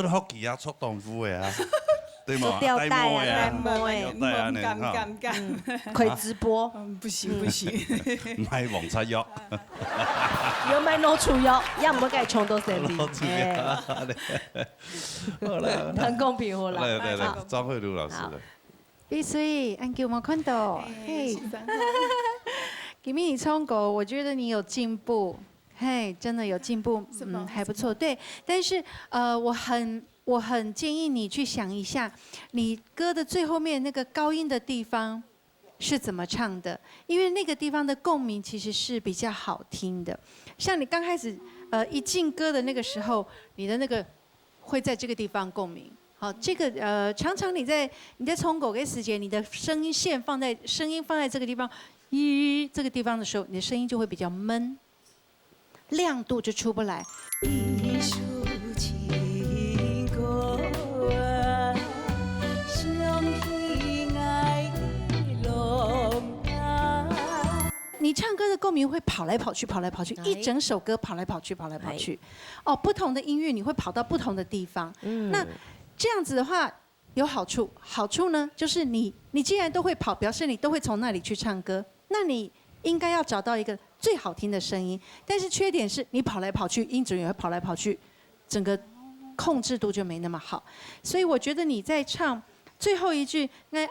你學技啊，出豆腐嘅啊。 對嘛？吊帶啊，帶可以直播。不行。唔係黃七玉。又买老醋药，也唔好给冲到身边。老醋药，好了，很公平好了。对，张慧茹老师的。碧水，俺给我们看到，嘿，给你唱歌，我觉得你有进步，嘿，真的有进步，还不错。对，但是我很建议你去想一下，你歌的最后面那个高音的地方是怎么唱的，因为那个地方的共鸣其实是比较好听的。像你刚开始一进歌的那个时候，你的那个会在这个地方共鸣。好，这个常常你在冲狗给时间，你的声音放在这个地方，这个地方的时候，你的声音就会比较闷，亮度就出不来。一首情歌啊，想起爱的浪啊。你唱歌的共鸣会跑来跑去，一整首歌跑来跑去。哦，不同的音乐你会跑到不同的地方。那这样子的话有好处，好处呢就是你既然都会跑，表示你都会从那里去唱歌，那你应该要找到一个最好听的声音。但是缺点是你跑来跑去，音准也会跑来跑去，整个控制度就没那么好。所以我觉得你在唱最后一句“爱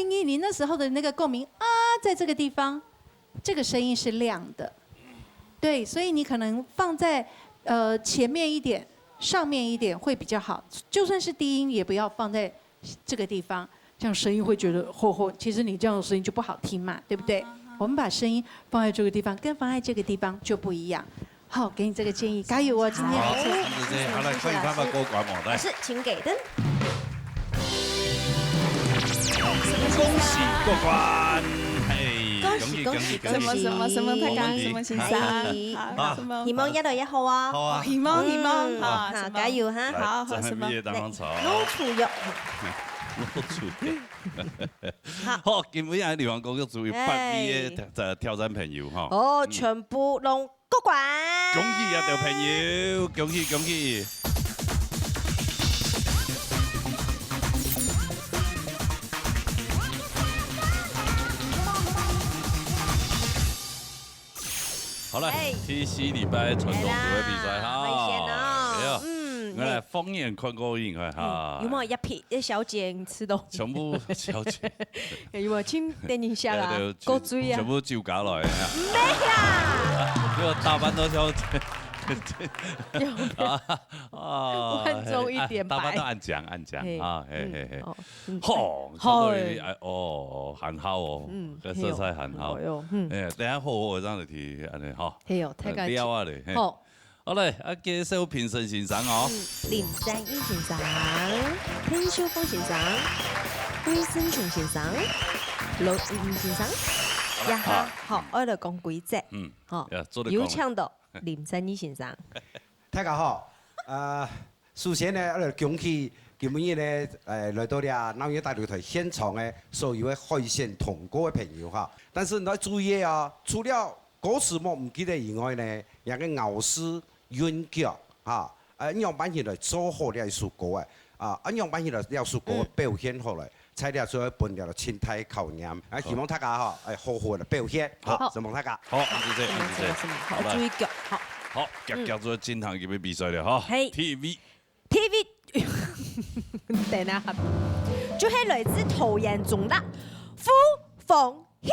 你”，你那时候的那个共鸣啊，在这个地方，这个声音是亮的，对，所以你可能放在前面一点。上面一点会比较好，就算是低音也不要放在这个地方，这样声音会觉得厚。其实你这样的声音就不好听嘛，对不对？我们把声音放在这个地方，跟放在这个地方就不一样。好，给你这个建议，加油哦！今天好，好来，可以拍歌管我来。老师，请给灯。恭喜过关！恭喜！什么太感什么欣赏？什么？希望1月1號啊！好啊！希望好，加油哈！好，什麼？老醋藥。老醋藥。好，今日喺流行歌曲組有8位嘅挑戰朋友哈。哦，全部攏過關！恭喜啊，條朋友，恭喜！好了，T4禮拜傳統組嘅比賽哈，我來放眼看過癮快哈。有冇一小姐吃到？全部小姐。有冇請等一下啦？過嘴啊！全部照搞來。咩啊？呢個大班都小姐。萬眾一點白。大班都按獎啊，嘿。好，很好哦，個色彩很好。等下好這樣嚟睇，安尼嗬。係哦，太感了啊你。好，好嘞，介紹評審先生哦。林占一先生，田秀峰先生，魏生雄先生，羅志英先生。好，我嚟講規則。好，有請到林占一先生。大家好，首先呢，我哋恭喜今日呢，來到了紐約大擂台現場嘅所有嘅海鮮同歌嘅朋友哈。但是你要注意啊，除了歌詞我唔記得以外呢，有個咬字、韻腳嚇，咁樣辦起來做好了一首歌嘅，咁樣辦起來一首歌表現好來，才了做本了青苔考驗。希望大家哈，好好嘅表現，好，希望大家。好，謝謝。好，注意腳，好。好，叫做進行嘅比賽了哈。TV。等下，就係來自桃園中的傅鳳熙，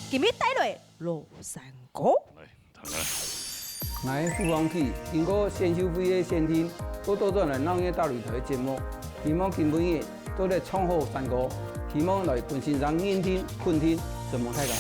今日帶來羅山歌。我係傅鳳熙，經過選秀會嘅選聽，都到咗嚟紐約大擂台嘅節目，希望今日都嚟唱好山歌，希望來本先生聆聽、困聽，怎麼睇㗎？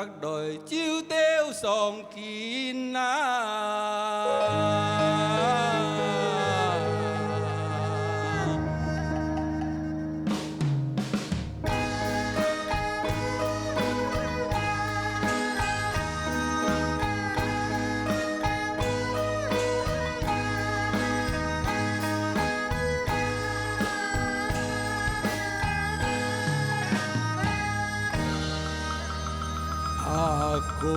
來就掉上肩啊！阿哥。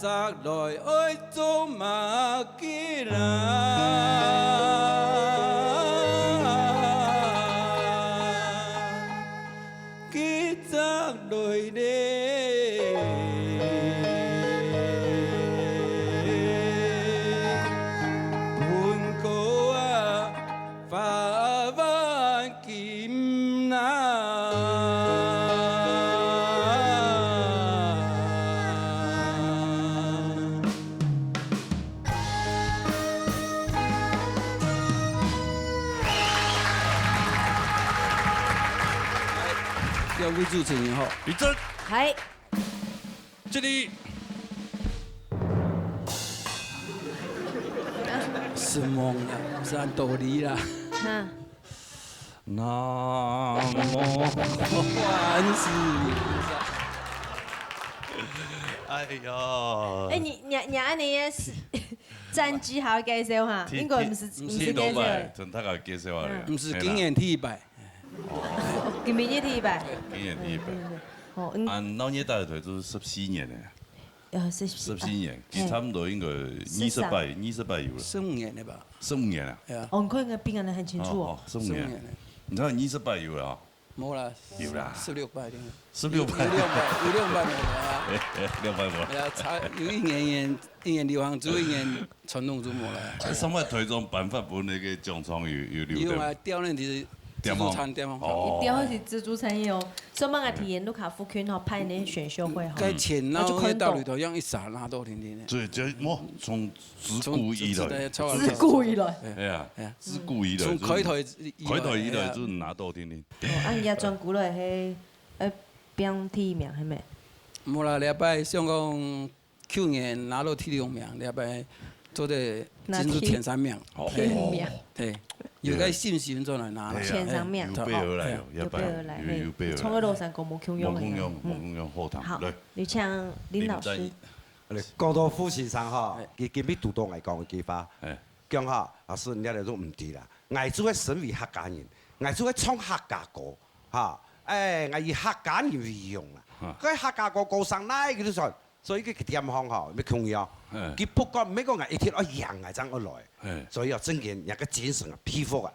摘來愛做馬吉啦，佢摘來咧，半個啊花灣劍啦。要位主持人好，立正，係，这里是夢啦，唔是按道理啦。南無觀世音菩薩。哎呀！哎，你安尼嘅戰績還要介紹哈？應該唔是介紹，真太個介紹啊！唔是經驗第一百。今年第一百。今年第一百。哦，按老年大隊都是14年咧。14年，佢差唔多應該20百有了。15年了吧？15年啊？係啊。哦，你看個病人很清楚哦。 15年。你知道20百有了啊？冇啦。有啦。 16百點。 16百。有600冇啦。 600冇。係啊，差有一年流行組，一年傳統組冇啦。上擺推薦辦法本那個獎狀有留的。有啊，雕呢就是。自助餐店哦，一定要是自助餐業哦。所以我嘅體驗盧卡夫圈吼派那選秀會吼，該錢然後到裏頭讓一撒拿到天天的。對，就我從自古以來，自古以來，係啊，自古以來，從開台以來就拿到天天。啊，而家轉過來係變第一名係咪？冇啦，禮拜想講去年拿到第2名，禮拜做的進入前3名。第5名。對。有個信心做來拿前3名，有備而來，有備而來，有備而來。從樂山國冇空用嘅。冇空用後堂。好，你請林老師。講到傅先生吼，佢今日獨到嚟講嘅幾法，講吼老師你哋都唔對啦。藝術嘅身為客家人，藝術嘅唱客家歌，嚇，誒，以客家人為用啦。嗰客家歌歌聲拉佢都上。 所以佢點講吼，要強調，佢不過每個人一天要養係怎樣來，所以要增強人個精神啊、皮膚啊。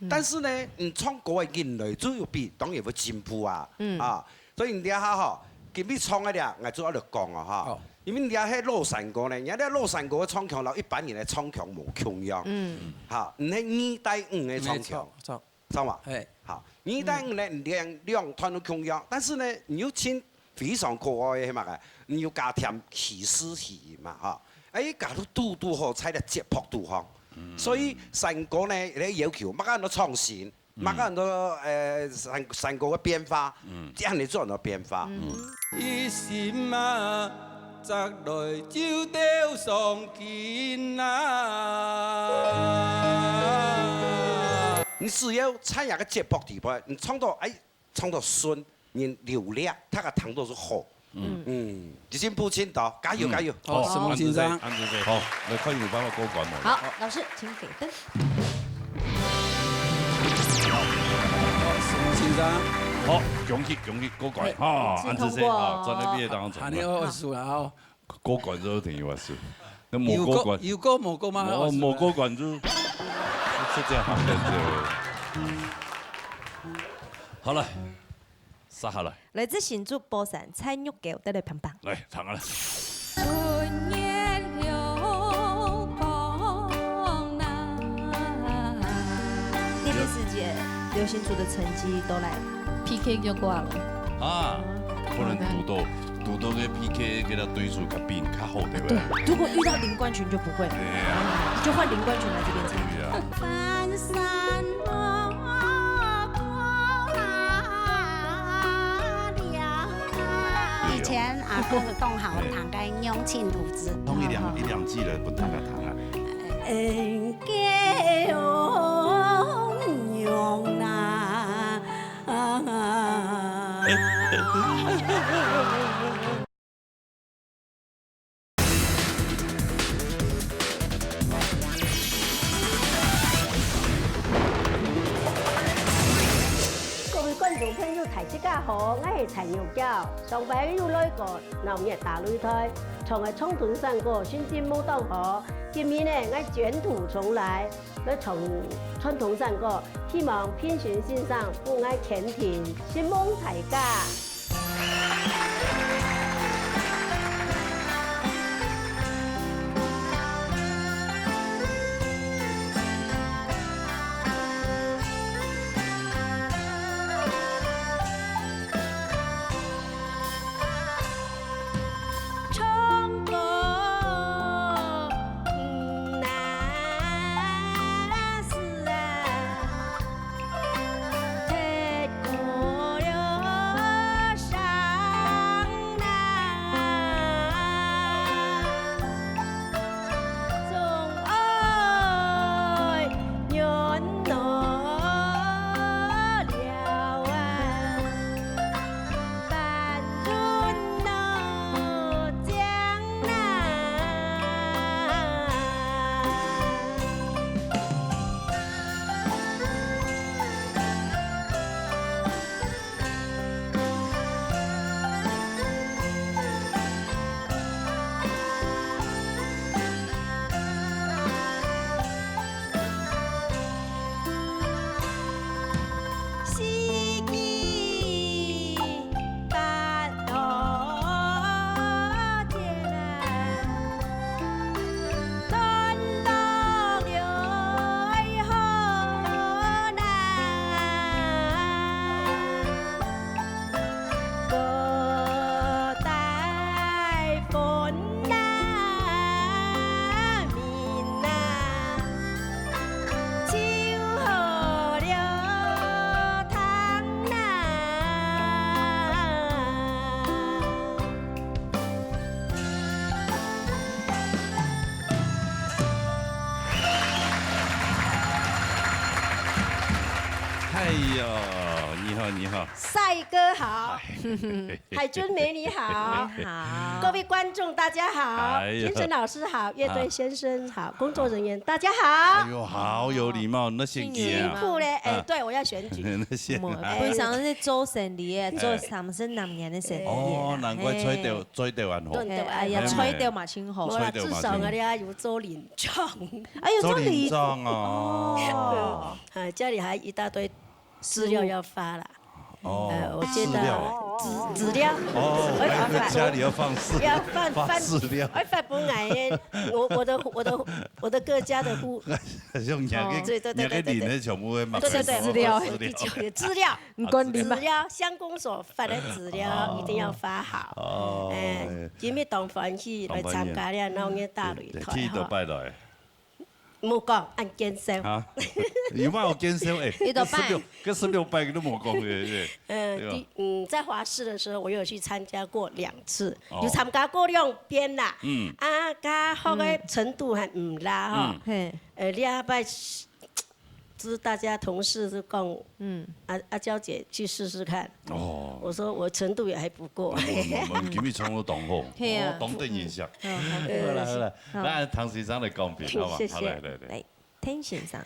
但是呢，你唱歌嘅人類主要比當然會進步啊，啊，所以你睇下吼，今日唱嗰啲，我主要嚟講啊嚇，因為你睇下樂山歌呢，人哋樂山歌嘅唱腔，一般人嘅唱腔冇強樣，嚇，唔係2對5嘅唱腔，知嘛？好，2對5呢兩團都強樣，但是呢，你要唱。 非常可愛嘅嘛個，你要加添起司戲嘛嚇，誒加到度好，踩到節拍度好，所以成個呢你要求，乜嘢都創新，乜嘢都成個嘅變化，這樣你做到變化。一心啊，摘來就掉上肩啊！你只要踩下個節拍地步，你唱到順。 人流量，他個糖都是好。自信不輕到，加油加油！好，什麼先生？好，來快點幫我過關喎。好，老師請給燈。什麼先生？好，恭喜過關啊！安子生啊，在那邊當中。你好輸啦哦。過關就一定要輸，那冇過關。有過冇過嗎？冇過關就是這樣的。好了。 殺下來！來自新竹寶山蔡玉橋得嚟棒棒。嚟唱下啦！春夜流光南。那段時間，流行組的成績都來 PK 就掛了。啊，可能讀到嘅 PK 給他對手較變較好，對不對？對，如果遇到林冠群就不會，就換林冠群來這邊唱。翻山河以前阿公是讲好谈个永庆土子，通一两季了，不谈个谈啊。给用呐。各位观众朋友，大家好，我是陈玉娇。上班又来个闹热大擂台，从个冲屯山歌新节目到河，今年呢我卷土重来，来从冲屯山歌，希望品选欣赏不爱前庭新梦大家。哎呦，你好，你好，帅哥好，海军美女好，好，各位观众大家好，哎呀评审老师好，乐队先生好，工作人员大家好。哎呦，好有礼貌，那先辛啊，苦嘞，哎，对我要选举。那先啊。非常是做生意的，做3年的生意。哦，难怪吹掉完好。哎呀，吹掉嘛清好。我至少我哋有做连庄，哎呦，做理领章哦。家里还一大堆资料要发啦。哦，我觉得资料。哦，家里要放饲料，要放饲料。我发本来我的各家的户。用两个领的全部会买。对资料，资料，资料，乡公所发的资料一定要发好。哦。今日当欢喜来参加了农业大擂台。去倒拜来。冇讲按减少。啊，有冇有减少？哎，你都拜，跟16拜都冇讲嘅。在华视的时候，我有去参加过2次，有参加过2遍啦。加好的程度还唔拉哈。2拜，就是大家同事就讲，阿娇姐去试试看。哦。我说我程度也还不够。今日从我同好，同等印象。好啦，那唐先生来讲评好嘛？好来，听先生。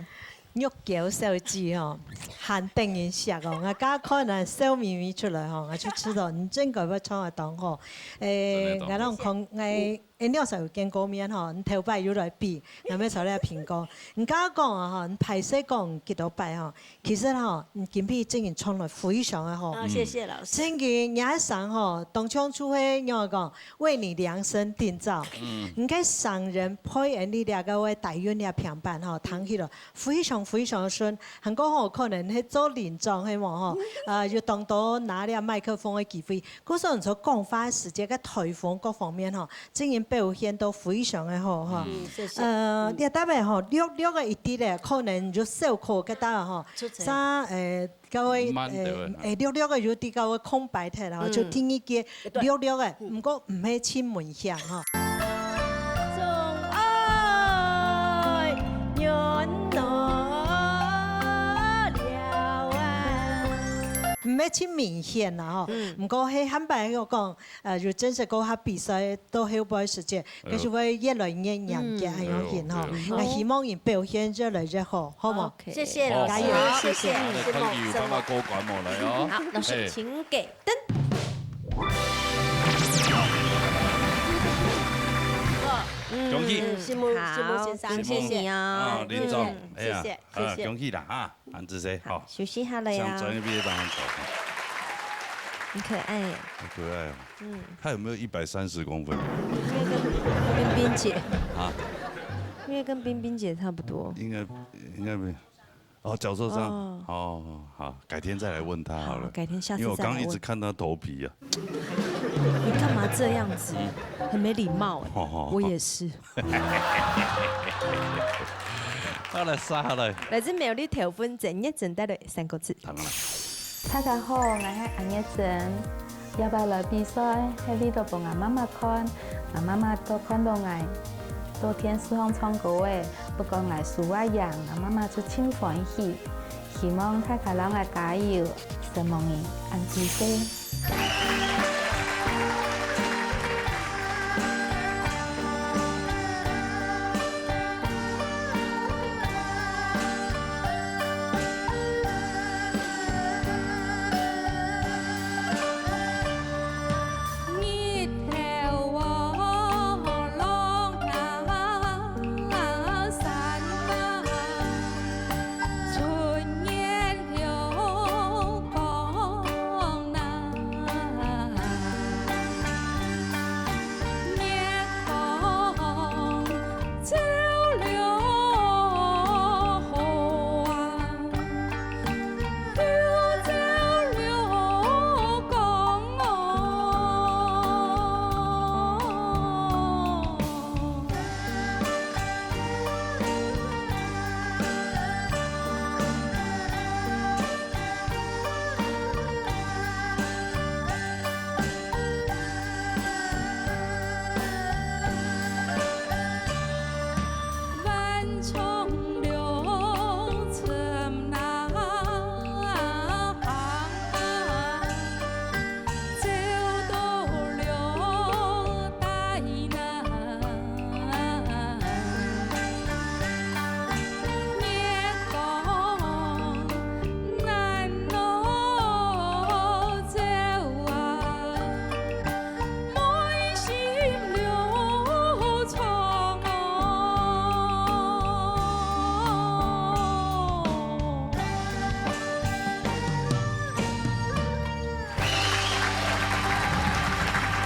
玉橋手指哦，限定然食哦，我家可能小咪咪出來吼，我就知道你真個要創個檔吼。我啷講我了時候見過面吼，你頭擺又來比，有咩時咧評講？你家講啊吼，你排斥講幾多擺吼，其實吼，你今批真係創來非常嘅好。謝謝老師。真嘅也上吼，東窗出會讓我講為你量身定造。你該上人配人你兩個位大院你平板吼，躺起來非常順，韓國吼可能喺做連莊喺喎吼，要當到拿了麥克風嘅機會，嗰時候做講話時間嘅台風各方面吼，真係表现都非常的好哈。谢谢。你搭配吼，略个一啲咧，可能就小可个搭吼，啥各位略个有啲各位空白睇啦，就听一个略个，唔过唔系亲门响哈。唔係真明顯啦吼，唔過喺坦白我講，就真實嗰下比賽都好短時間，佢就會越來越嚴嘅係有見吼，我希望人表現越來越好，好冇？謝謝老師，謝謝。看有辦法過關冇嚟哦。好，老師請給燈。恭喜，羨慕先生，謝謝你啊，林總，謝謝，謝謝，恭喜啦啊，安子噻，好，休息下了呀。像專業畢業當然走。很可愛耶。好可愛哦。他有沒有130公分？跟冰姐。啊？因為跟冰冰姐差不多。應該沒。哦，腳受傷。哦，好，改天再來問他好了。改天下次再來問。因為我剛一直看他頭皮啊。你幹嘛這樣子？很沒禮貌哎。我也是。好來，殺下來。來自苗栗條分整一整帶的3個字。大家好，我係顏一靜，要不要來比賽？喺呢度幫我媽媽看，我媽媽都看到我，昨天是向唱歌嘅，不過我輸啊贏，我媽媽就真歡喜，希望大家讓我加油，希望你安住些。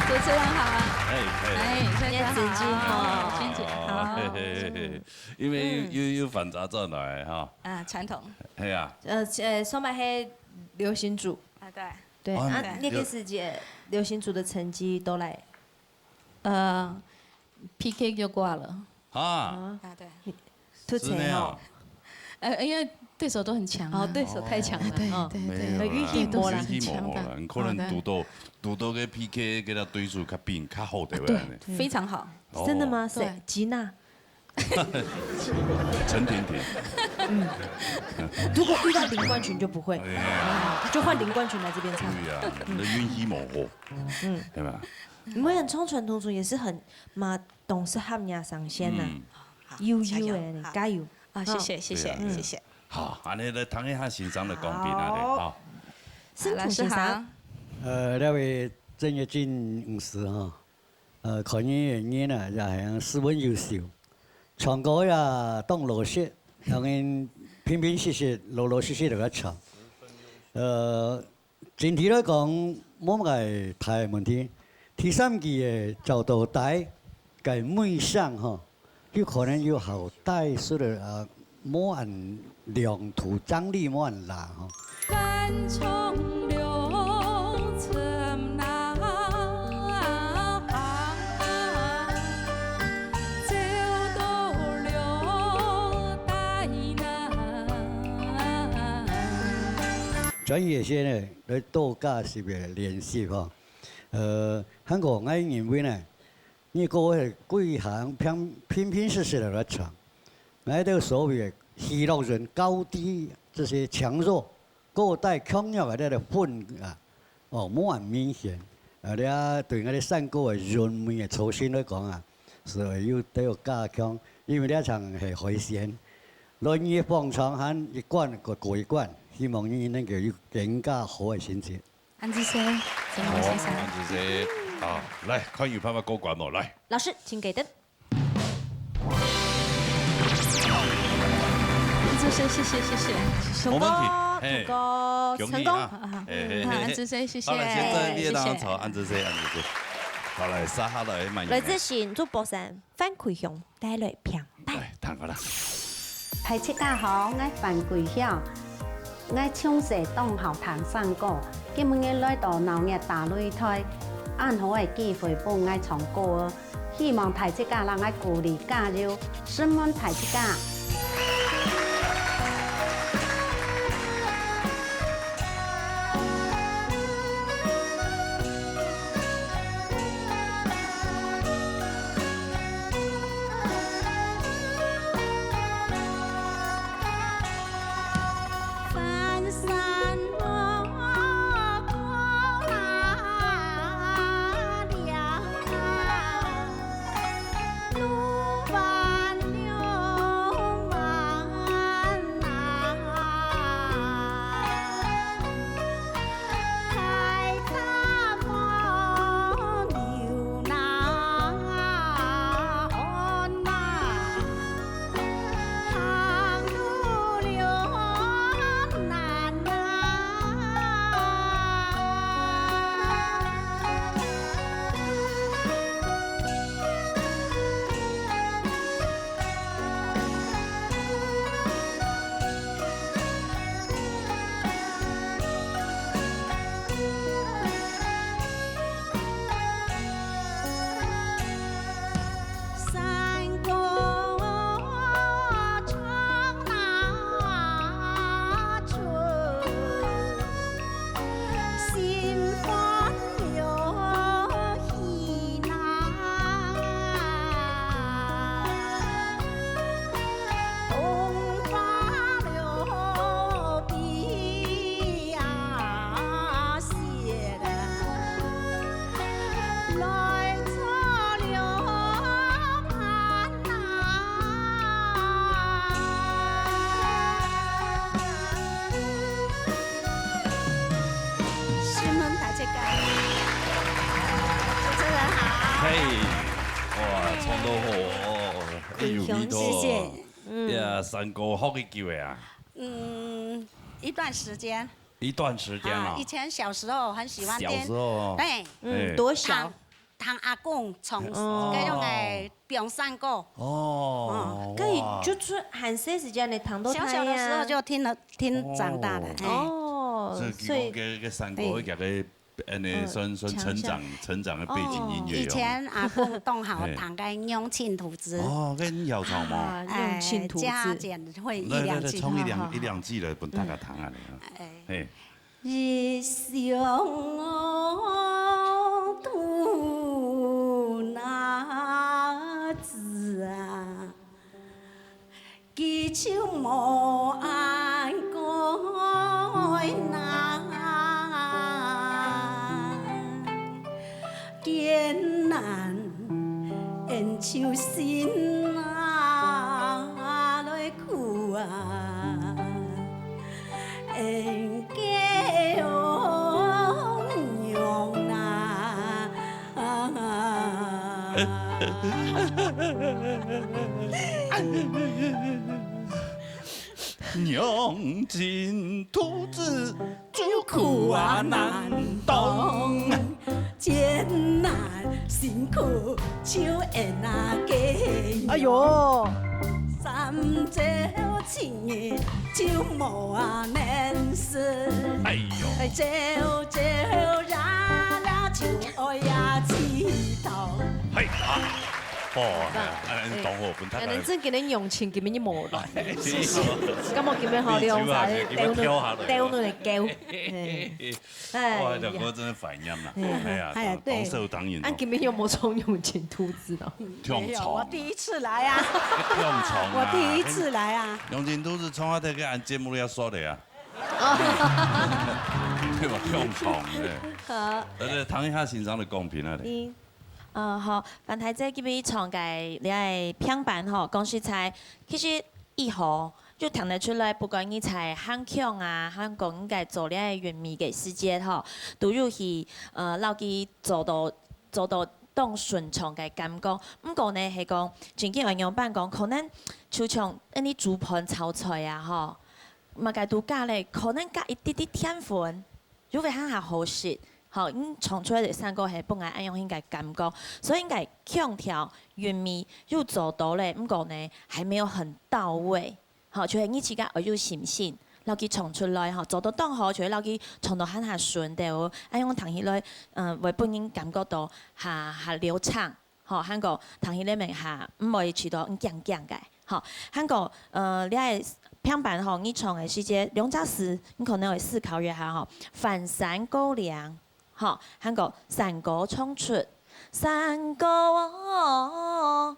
主持人好，先生好，先生好，因為有反雜轉來哈。啊，傳統。係啊。雙白黑流行組。啊，對。對啊，那個世界流行組的成績都來。PK 就掛了。啊。對。突前哦。因為對手都很強。哦，對手太強了。對對對。運氣冇啦，很強的。可能拄到個 PK 給他對手較比較好對不對？非常好。真的嗎？誰？吉娜。陳婷婷。如果遇到林冠群就不會，就換林冠群來這邊唱。對啊，你運氣冇好。係嘛？你們很衝傳統組也是很嘛，懂事喊伢上線吶。悠悠的，你加油！啊，謝謝謝謝謝謝。好，安尼來談一下欣賞的公平啊，好。辛苦先生。那位鄭月俊50哈，考研原因呢，就係斯文優秀，唱歌也懂邏輯，讓人平平實實、老老實實嚟唱。整體來講冇乜大問題。第三季嘅找到帶嘅夢想哈，有可能有好帶出嚟冇按量圖張力冇按拉哈。专业些呢来度假是别联系哈。韩国我认为呢，你各位贵行拼拼实实的来唱，我这个所谓的娱乐人高低这些强弱，各带强弱的这个分啊，冇很明显。你啊对我哋三个的人民的操心来讲啊，是要都要加强，因为呢一场系海鲜，论业放长喊一贯个过一贯，希望你能够有更加好的成绩。安之生，怎么先生？安之生，啊，来看有办法过关冇？来，老师请给灯。安之生，谢谢。没问题，成功，成功。安之生，谢谢。好了，现在列当朝安之生。好来，撒下来慢。来自新竹博山范奎雄带来平板。来，弹过来。大家好，我范奎雄，我从小当校堂上歌，今日来到闹热大擂台，按好嘅機會幫我唱歌，希望大家讓我鼓勵加油，希望大家。三哥好嘅叫嘅啊？一段时间。一段时间啊。以前小时候很喜欢小时候。对。多小？听阿公从嗰種嘅表山歌。哦。可以就是很細時間你聽到他呀。小的時候就聽長大的。哦。所以嘅三哥佢嘅。算成長嘅背景音樂。以前阿公當校彈嘅《陽春圖紙》。哦，跟有唱嘛？陽春圖紙。加減會一兩句。唱一兩句嚟幫大家彈下嚟。日上渡那子啊，幾秋無愛改那。艱難緣像心啊來苦啊，緣家娘啊，娘親兔子就苦啊難當。艱難辛苦就會那個，哎呦，三朝情義就無啊難事，哎呦，朝熱了就愛呀起頭，嘿啊，你同學本人哋真見你用錢，見你無來。咁咁我見你學兩仔，掉到嚟叫。哇，這歌真係反音啦！係啊，廣受當然。俺見你有冇從用錢投資的？沒有，我第一次來啊！我第一次來啊！用錢投資從我哋嘅按節目要說的呀。對吧？用蟲嘅。好。談一下欣賞的公平啊！好，范太姐，基本上嘅你係平板吼，講實在，其實以後就聽得出來，不管你在香港啊，香港應該做咧原味嘅世界吼，都有去留佢做到當順暢嘅感覺。不過呢係講，最近營養班講，可能就像啲豬盤炒菜啊吼，物嘅度加咧，可能加一啲啲天分，如果很好食。好，創出來的三個係本來按用應該感覺，所以應該強調原味又做到咧，不過呢還沒有很到位。好，就係你自家要有信心，留佢創出來，吼做到當好，就係留佢創到很下順的，按用彈起來，為本人感覺到下流暢，吼，韓國彈起來咪下唔會處到硬硬嘅，好，韓國你係。平板吼，你創的時節兩隻詞，你可能會思考一下吼，反山高粱。好，韓國山歌衝出，山歌哦，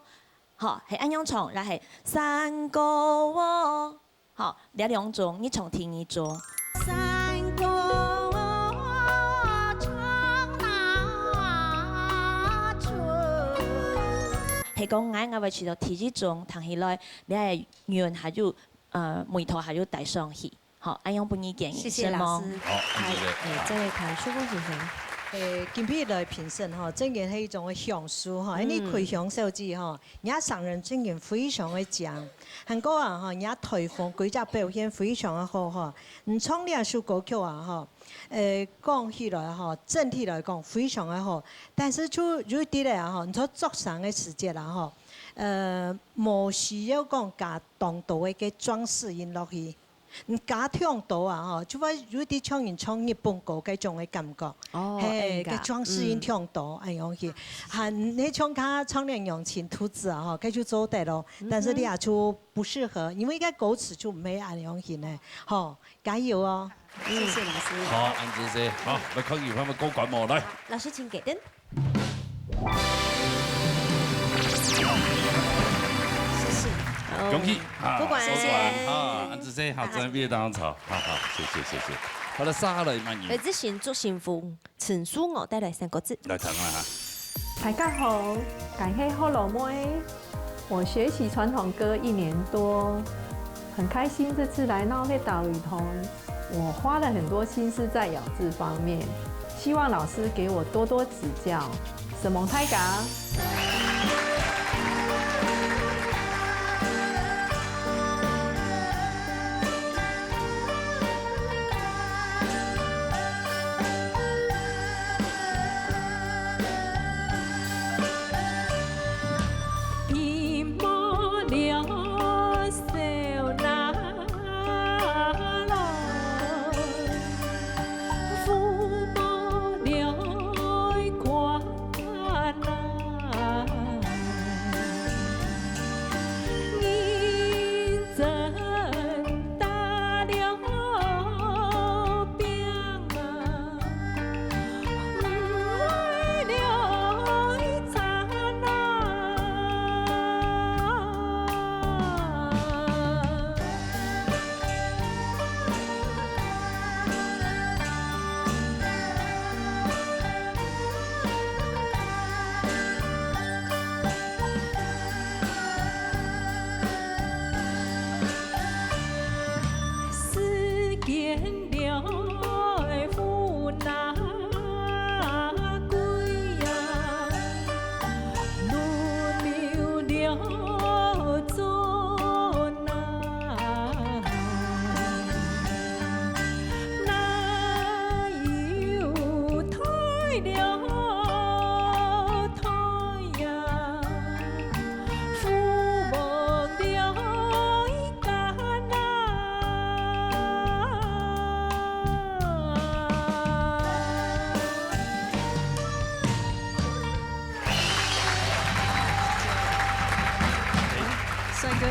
好係按樣唱，然後係山歌哦，好，呢兩種你從聽一種。山歌唱那春，係講我會去到第一種彈起來，你係原還有眉頭還有帶上去。好，安用本意建議，謝謝老師。好，即係睇蘇公先生。今日來評審吼，真嘅係一種享受吼，你開享受之吼，人家上人真嘅非常嘅強，韓國啊吼，人家台風佢隻表現非常嘅好吼，唱呢首歌曲啊吼，講起來吼，整體來講非常嘅好，但是就有啲咧吼，你說作上嘅時節啦吼，冇需要講加當道嘅裝飾音落去。加唱到啊吼，就話有啲唱完唱日本歌嗰種嘅感覺，係嘅裝飾音唱到，哎樣去，係你唱卡唱兩用錢兔子啊吼，佢就做得咯，但是你也就不適合，因為個歌詞就沒按樣去呢，吼，加油哦！謝謝老師。好，安子姐，好，來考驗翻個高管模來。老師請給燈。恭喜，不管謝謝。啊，安子姐，好，真係當場，好，謝謝。好啦，沙來萬言。嚟自新竹幸福陳書我帶來3個字。來聽啦嚇。大家好，感謝後老妹，我學習傳統歌1年多，很開心這次來到呢大旅團，我花了很多心思在咬字方面，希望老師給我多多指教。什麼太嘎？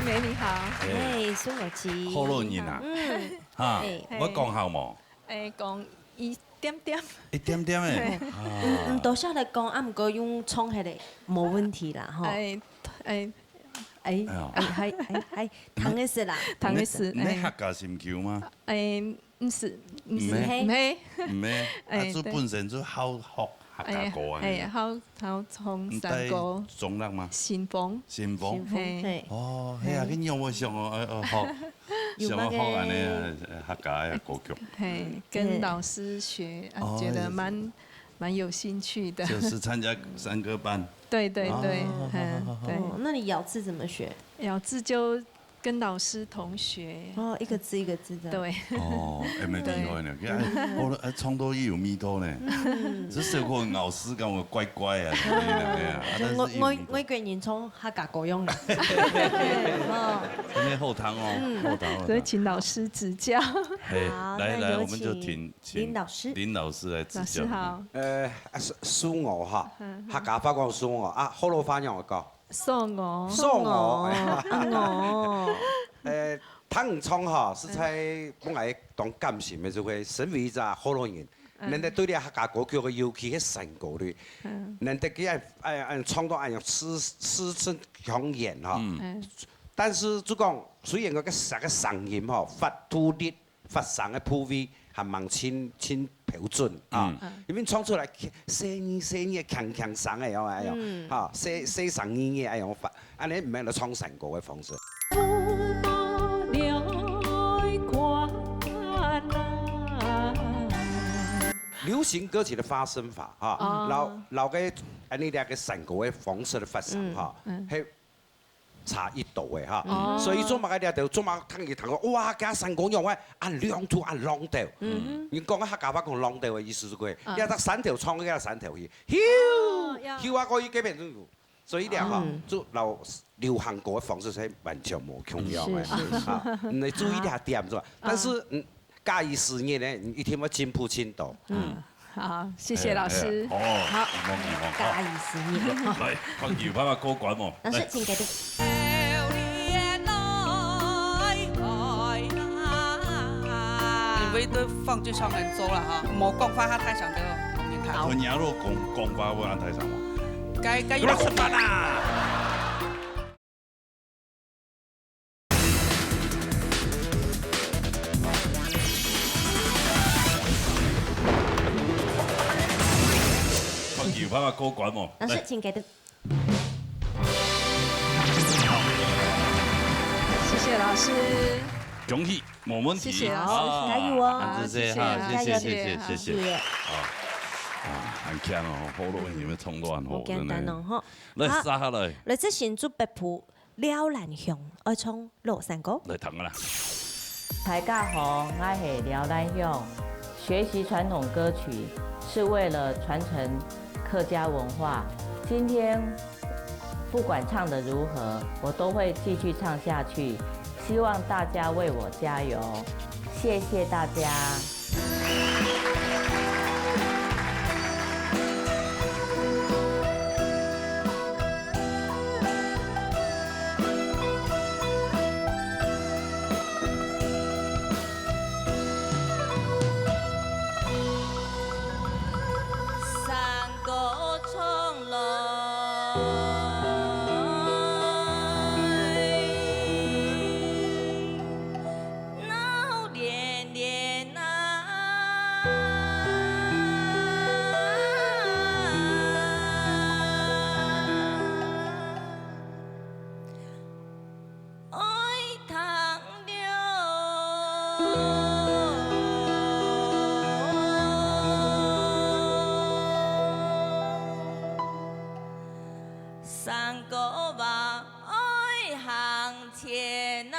美你好。哎，苏我琪。好多人啊。哈，我讲好冇？讲一点点。一点点诶。多少来讲，啊，毋过用创迄个冇问题啦，吼。係唐嘅事啦，唐嘅事。你客家籃球嗎？唔是，唔係，啊，就本身就好學客家歌啊。係好從山歌。中樂嗎？新豐。新豐。係。哦，係啊，佢讓我想學，想學安尼客家嘅歌曲。係，跟老師學，覺得蠻有興趣的。就是參加山歌班。对，对。那你咬字怎么学？咬字就跟老师同学。哦，一个字一个字的。对。哦，咪厲害呢！我創到有味道呢。只是個老師講我乖乖啊，我個人從客家歌用嘅。今天後堂哦，後堂。所以請老師指教。來，我們就請林老師。林老師來指教。老師好。蘇我哈，客家話講蘇我啊，好多翻譯我講。蘇我。蘇我。我。唐人唱哈是在本來當感情嘅就會身為一個好多人，人哋對啲客家歌曲嘅尤其係成個咧，人哋佢係唱到係用詩聲響演哈，但是就講雖然個聲音哈發吐啲發聲嘅鋪位係蠻清標準啊，因為唱出來聲音嘅強聲嘅樣嚇，細聲音嘅樣發，安尼唔係嚟唱成個嘅方式。流行歌曲的發聲法哈，老嘅安尼兩個成個嘅方式的發聲哈，係差一度嘅哈，所以做乜嘅咧就做乜聽佢聽講，哇！加成個用嘅按兩條按兩條，你講嘅客家話講兩條嘅意思係佢，一得三條唱嘅三條去，跳啊個要幾遍都，所以咧哈，就流行歌嘅方式係完全冇重要嘅，你注意一下點咗，但是假以時日呢，一天會進步進度。好，謝謝老師。好，假以時日。嚟，學搖拍歌滾喎。老師請繼續。因為都放就上很多了哈，冇講法太上的年頭。佢娘肉講法會安太上嗎？該有什麼啦？搖拍歌滾喎。老師請繼續。謝謝老師。恭喜，冇問題。謝謝老師，加油哦！謝謝，謝謝。很強哦，好多人要衝到很好，真係。來殺下來。來自新竹北埔廖蘭鄉，愛唱羅山歌。來聽啦。大家好，我是廖蘭鄉，學習傳統歌曲是為了傳承客家文化。今天不管唱得如何，我都會繼續唱下去。希望大家為我加油，謝謝大家。山歌吧，愛向前啊！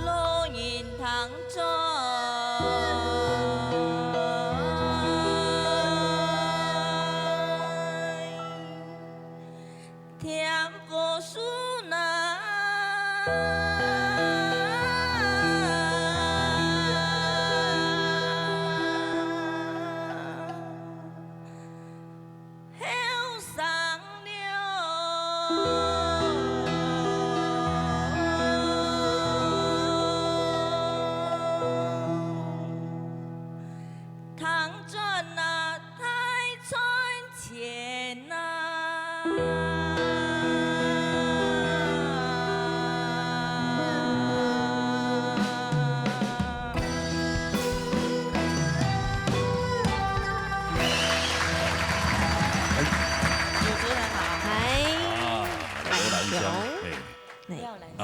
路人堂中。天佛树那。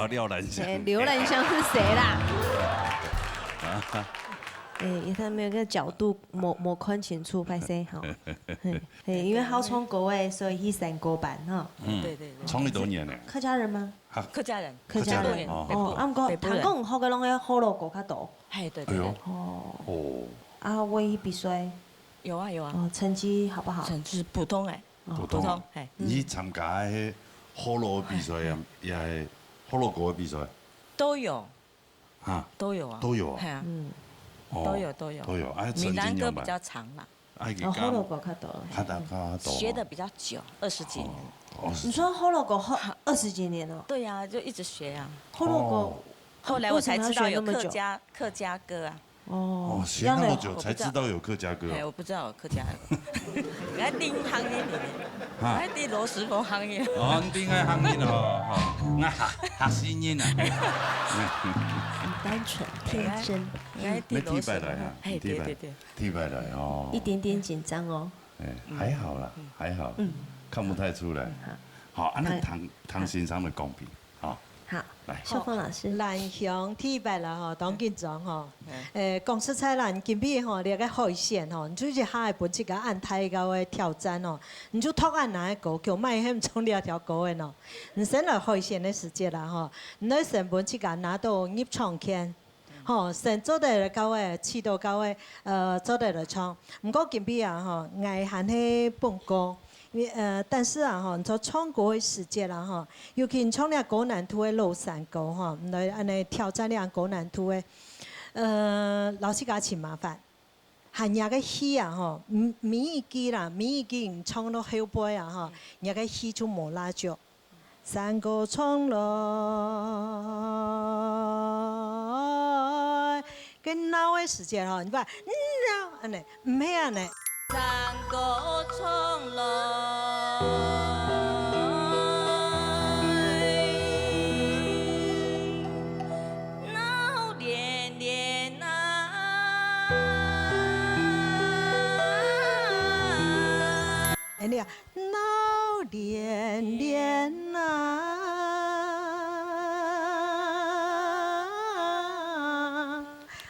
廖兰香，刘兰香是谁啦？他没有个角度摸看清楚，拍摄哈。因为好唱歌诶，所以去山歌班哈。对。唱了多年了。客家人吗？客家人。客家人。哦，啊，毋过弹讲学个拢个好乐歌较多。嘿，对。哦。啊，我去比赛。有啊。哦，成绩好不好？成绩普通诶。普通。你参加迄好乐比赛啊，也系。好乐歌的比赛都有，都有啊，都有啊，都有。闽南歌比较长嘛，好乐歌较多，学的比较久，20几年。你说好乐歌20几年了？对呀，就一直学呀。好乐歌，后来我才知道有客家歌啊。学那么久才知道有客家歌。我不知道有客家歌。我定行业里面，我定罗时丰行业。你定喺行业哦，我学新人啊。单纯天真。没提白来啊？对。提白来哦。一点点紧张哦。还好啦，还好，看不太出来。好，那唐先生的公平，好。好，来，秀芳老师。兰香提白啦吼，当紧张吼。讲实在啦，今比吼，你个海鲜吼，你就是下一本这个按太高的挑战哦，你就托按哪个叫卖hem从两条高的喏，你先来海鲜的时节啦吼，你成本这个拿到入场券。吼，先做得来高诶，试到高诶，做得来唱。毋过今比啊吼，爱喊迄蹦歌。但是啊，哈，你说唱歌的时节啦，哈，尤其你唱了高难度的老山歌，哈，来安尼挑战了高难度的，老师甲真麻烦，喊人个戏啊，哈，每一句你唱到后背啊，哈，人个戏就冇拉着，山歌唱来，跟闹的时节哈，你话安尼，唔系安尼。山歌唱来，闹连连啊！哎，你啊，闹连连啊！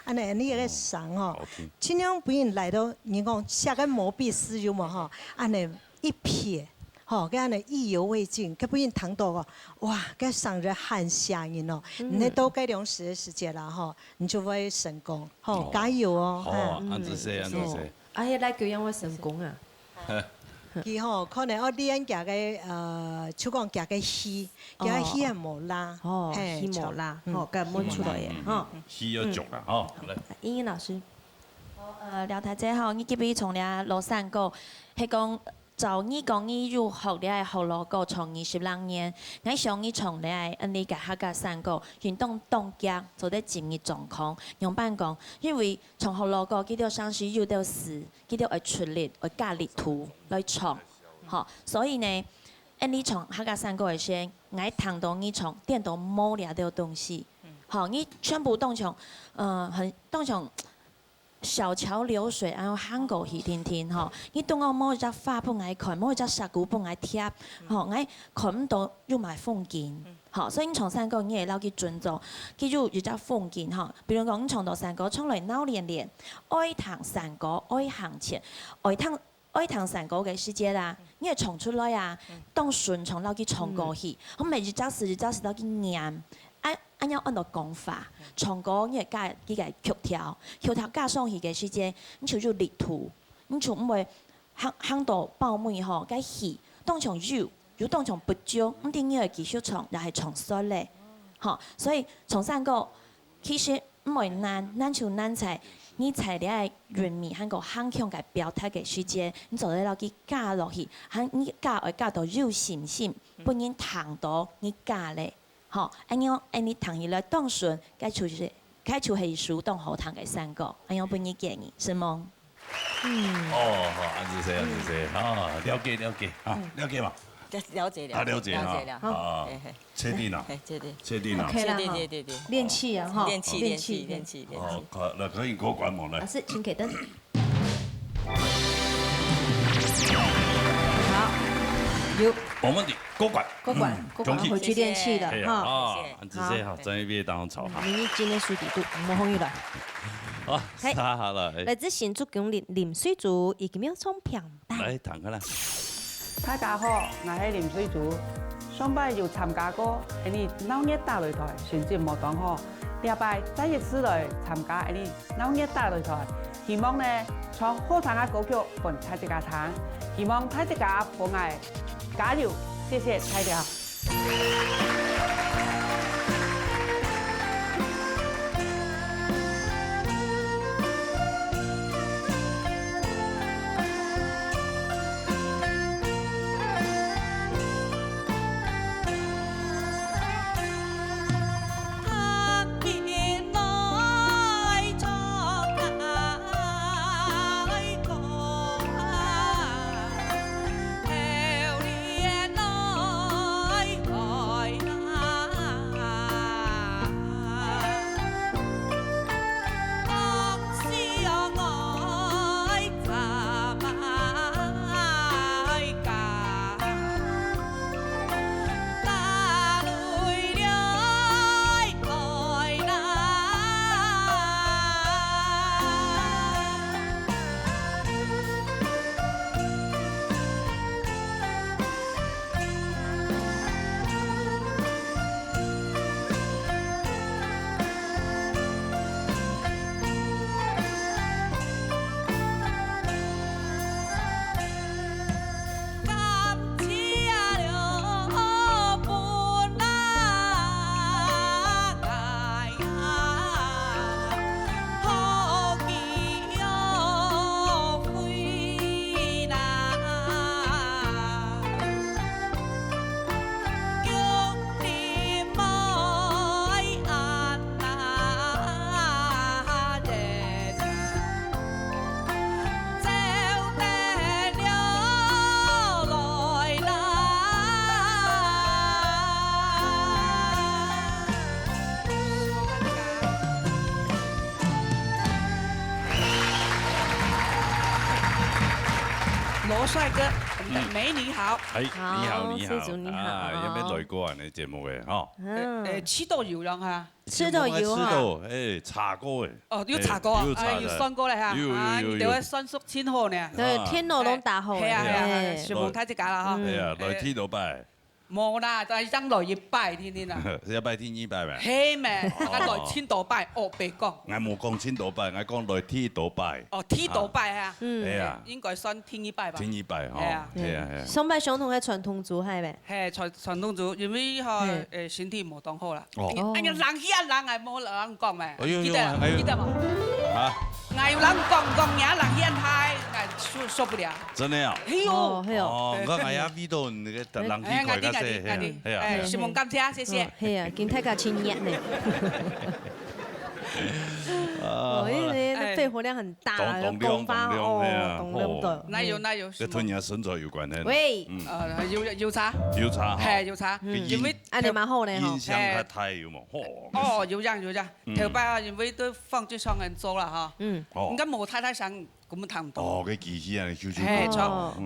安尼你个上吼，尽量不用来到你讲下个毛笔诗就嘛吼，安尼一撇，吼，佮安尼意犹未尽，佮不用谈到哦，哇，佮上着汗下人哦，你多改2时的时间啦吼，你就会成功，吼，加油哦！好，安子说，安子说。哎呀，来教养我成功啊！伊吼可能我练夹个就讲夹个戏，夹个戏也无拉，戏无拉，咁摸出来嘅，吼。戏要足啦，吼。英英老师，廖太姐吼，你记比从了罗山歌，係講就你講你入學你係學羅歌從20年，我想你從你係你嘅客家山歌運動動腳做得靜嘅狀況，用班講，因為從學羅歌佢哋上時要到時，佢哋會出力會加力圖來唱，吼，所以呢，你從客家山歌嘅時，我彈到你從電到冇了的東西，好，你全部動從，動從。小橋流水，然後喊歌去聽聽吼。你當我摸一隻花不愛看，摸一隻石鼓不愛貼，吼，我看唔到要買風景，吼。所以你唱山歌，你會撈去尊重，記住一隻風景吼。比如講，你唱到山歌，唱來鬧連連，愛彈山歌，愛行前，愛彈山歌嘅時節啦，你會唱出來啊，當順從撈去唱歌去，我咪一隻詞撈去念。按照按到講法，唱歌你係加幾個曲調加上去嘅時間，你就力圖，你就唔會喊到爆尾吼，該戲當場有有当从不少，唔定要继续唱，又系唱衰咧，吼，所以从三个其实唔会难，难就难在你在你嘅韵味，喺个很强嘅表达嘅时间，你做得落去加落去，喺你加会加到有信心，不然弹到你加咧，吼，安样你弹起来当顺，该出是该出系属当好弹嘅三个，安样不你建议是吗？哦，好，安子生，安子生，啊，了解了解，啊，了解嘛。了解了，了解哈，啊，确定啊，确定啊，对，练气啊哈，练气。哦，那可以过关吗？来，是，请给灯。好，有，我们的过关，回去练气了哈。啊，安子生好，专业毕业当中炒哈。明年今年水底度，莫风雨来。好，太好了。来自新竹公林水族已经要冲平板。来，弹开啦。大家好，我係林水珠。上擺有參加過呢鬧熱大擂台，成績冇當好。禮拜再一次來參加呢鬧熱大擂台，希望呢唱好聽嘅歌曲伴大家唱，希望大家幫我加油，謝謝大家。罗帅哥，美女好。你好，你好，啊，有冇來過人哋節目嘅？哦，吃到油啦嚇，吃到油啊，誒，茶歌嘅。哦，要茶歌啊，要酸歌嚟嚇，啊，你哋酸叔千好呢。天羅攏打好，係啊，全部睇只架啦嚇。係啊，來天到拜。冇啦，就係爭來一拜天天啊。一拜天二拜咩？係咩？我來千多拜，哦，別講。我冇講千多拜，我講來天到拜。哦，天到拜啊。係啊。應該算天二拜吧。天二拜，係啊。係啊係啊。上拜相同嘅傳統族係咪？係傳統族，因為嚇身體冇當好啦。哦。哎呀，人起啊人係冇人講咩？記得冇？啊。我有人講嘢，人現太，我受不了。真的啊？係哦，係哦。我係啊，味道那個人體開個聲，係啊。希望感謝，謝謝。係啊，見睇下親熱呢。哦，因為肺活量很大，肱發哦，動量多。哪有？跟吞下身材有關係。喂。有茶。有茶。係有茶。因為啊，你蠻好呢。印象太太有冇？哦，有樣。頭擺啊，因為都放最上人做啦嚇。嗯。應該冇太想咁樣談到。哦，佢機器啊，修。係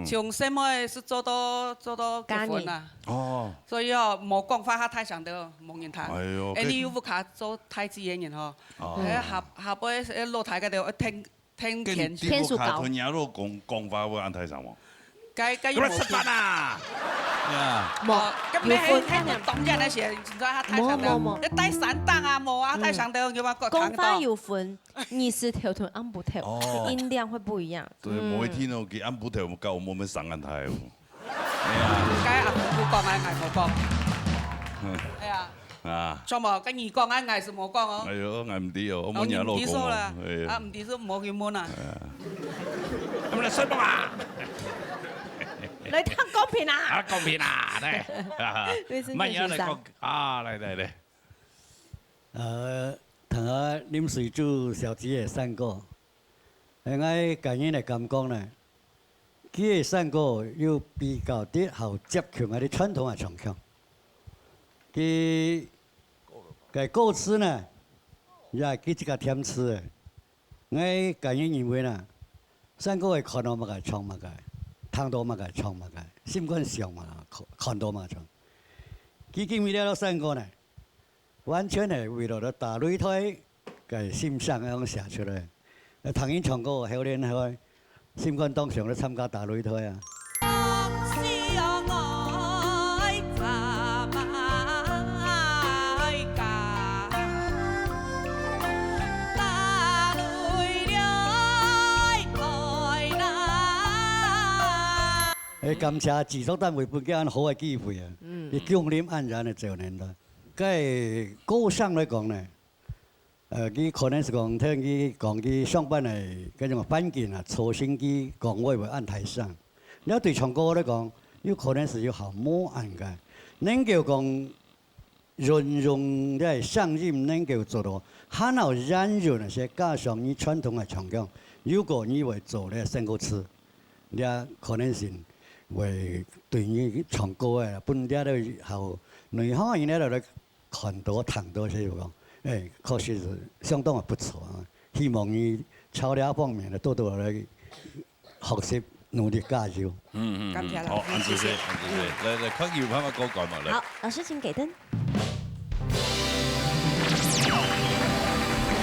從什麼是做到結婚啊？哦。所以哦，冇講法太上的冇人談。係喲。你要不卡做太子演員嗬？下輩落台嗰度聽天數高。吞下落講法會按太上喎。該要冇吃飯啊！冇，咁你係當日那些，你知道他太上的，你帶散彈啊冇啊，太上的叫乜個？講法有分，你是條同按不條，音量會不一樣。對，每天都佢按不條，夠我們上按台。該啊，讲啊，我冇讲。哎呀。啊。什么？跟你讲啊，我是冇讲哦。哎呦，我唔知哦，我冇人老公哦。啊，唔知說冇叫冇啊。咁你衰幫啊？你聽公平啊！啊，公平啊，嚟。乜嘢嚟講？啊，嚟。同我啉水煮小雞嘅散果，我感恩嚟咁講咧，佢嘅散果要比較啲好接近我哋傳統嘅長腔。佢嘅果子呢，也係佢一個甜吃嘅。我感恩認為呢，散果嘅看到乜嘅創乜嘅。湯到乜嘅創乜嘅，心肝上嘛，看到乜創。佢今日了散果呢，完全係為了打擂台嘅心想咁寫出來。唐英唱歌後年開，心肝當上咧參加打擂台啊。感謝自作單位俾佢好嘅機會啊！你強烈安然嘅做年代，佢歌上來講呢，佢可能是講聽佢講佢上班係嗰種環境啊，初先佢講話會按台上。你對唱歌來講，有可能是要好模按嘅，能夠講運用嘅聲音能夠做到很好染入那些加上你傳統嘅唱腔。如果你會做咧三個詞，你可能是。為對於唱歌誒，本地都好內行人咧嚟看到聽到先講，確實是相當係不錯啊！希望你朝呢方面咧多多嚟學習努力加油。感謝啦，好，謝謝，嚟，快搖翻個歌改埋嚟。好，老師請給燈。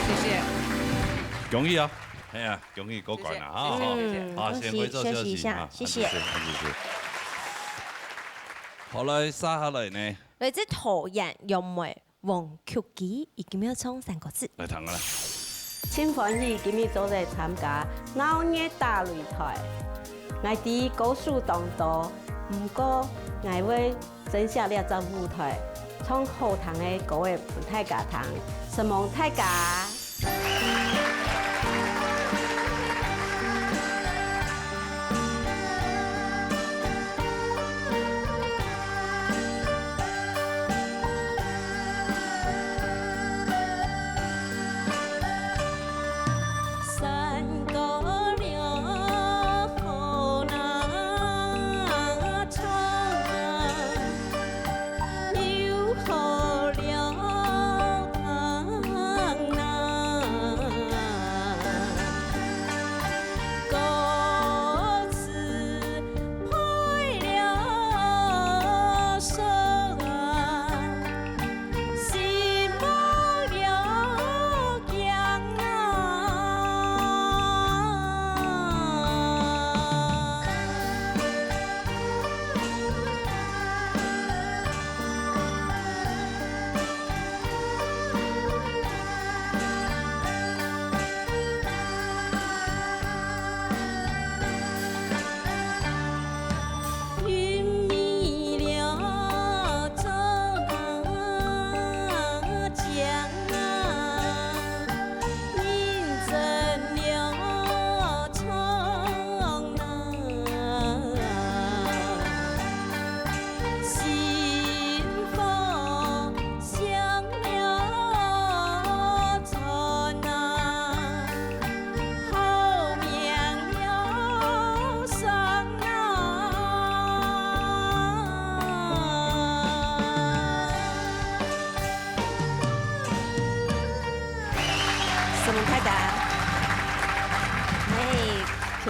謝謝。容易啊！係啊，恭喜過關啦啊！好，先回座休息一下，謝謝。好來，沙下嚟呢？來自桃園楊梅黃曲基，已經要唱三個字。嚟聽啦。真歡喜今日做嚟參加鬧熱大擂台，我啲歌數當多，不過我會整下呢個舞台，唱好聽嘅歌嘅大家聽，希望大家。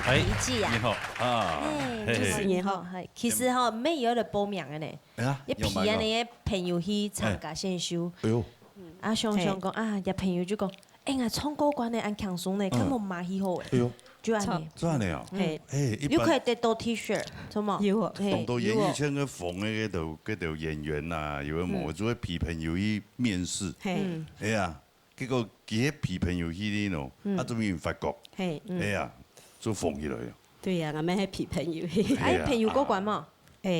奇蹟啊！你好啊，就是你好，係其實吼沒有得報名嘅呢，一批啊你嘅朋友去參加選秀，啊想講啊，有朋友就講，我唱歌關呢，按強鬆呢，看冇馬戲好誒，就安尼，就安尼啊，有可以得到 T-shirt，做嘛？有啊，當到演藝圈嘅逢嘅嗰度演員啊，有嘅冇，做批朋友去面試，係啊，結果佢批朋友去呢喏，啊做咩發覺，係啊。都放起來啊！對呀，我們係批朋友。哎，朋友過關嘛？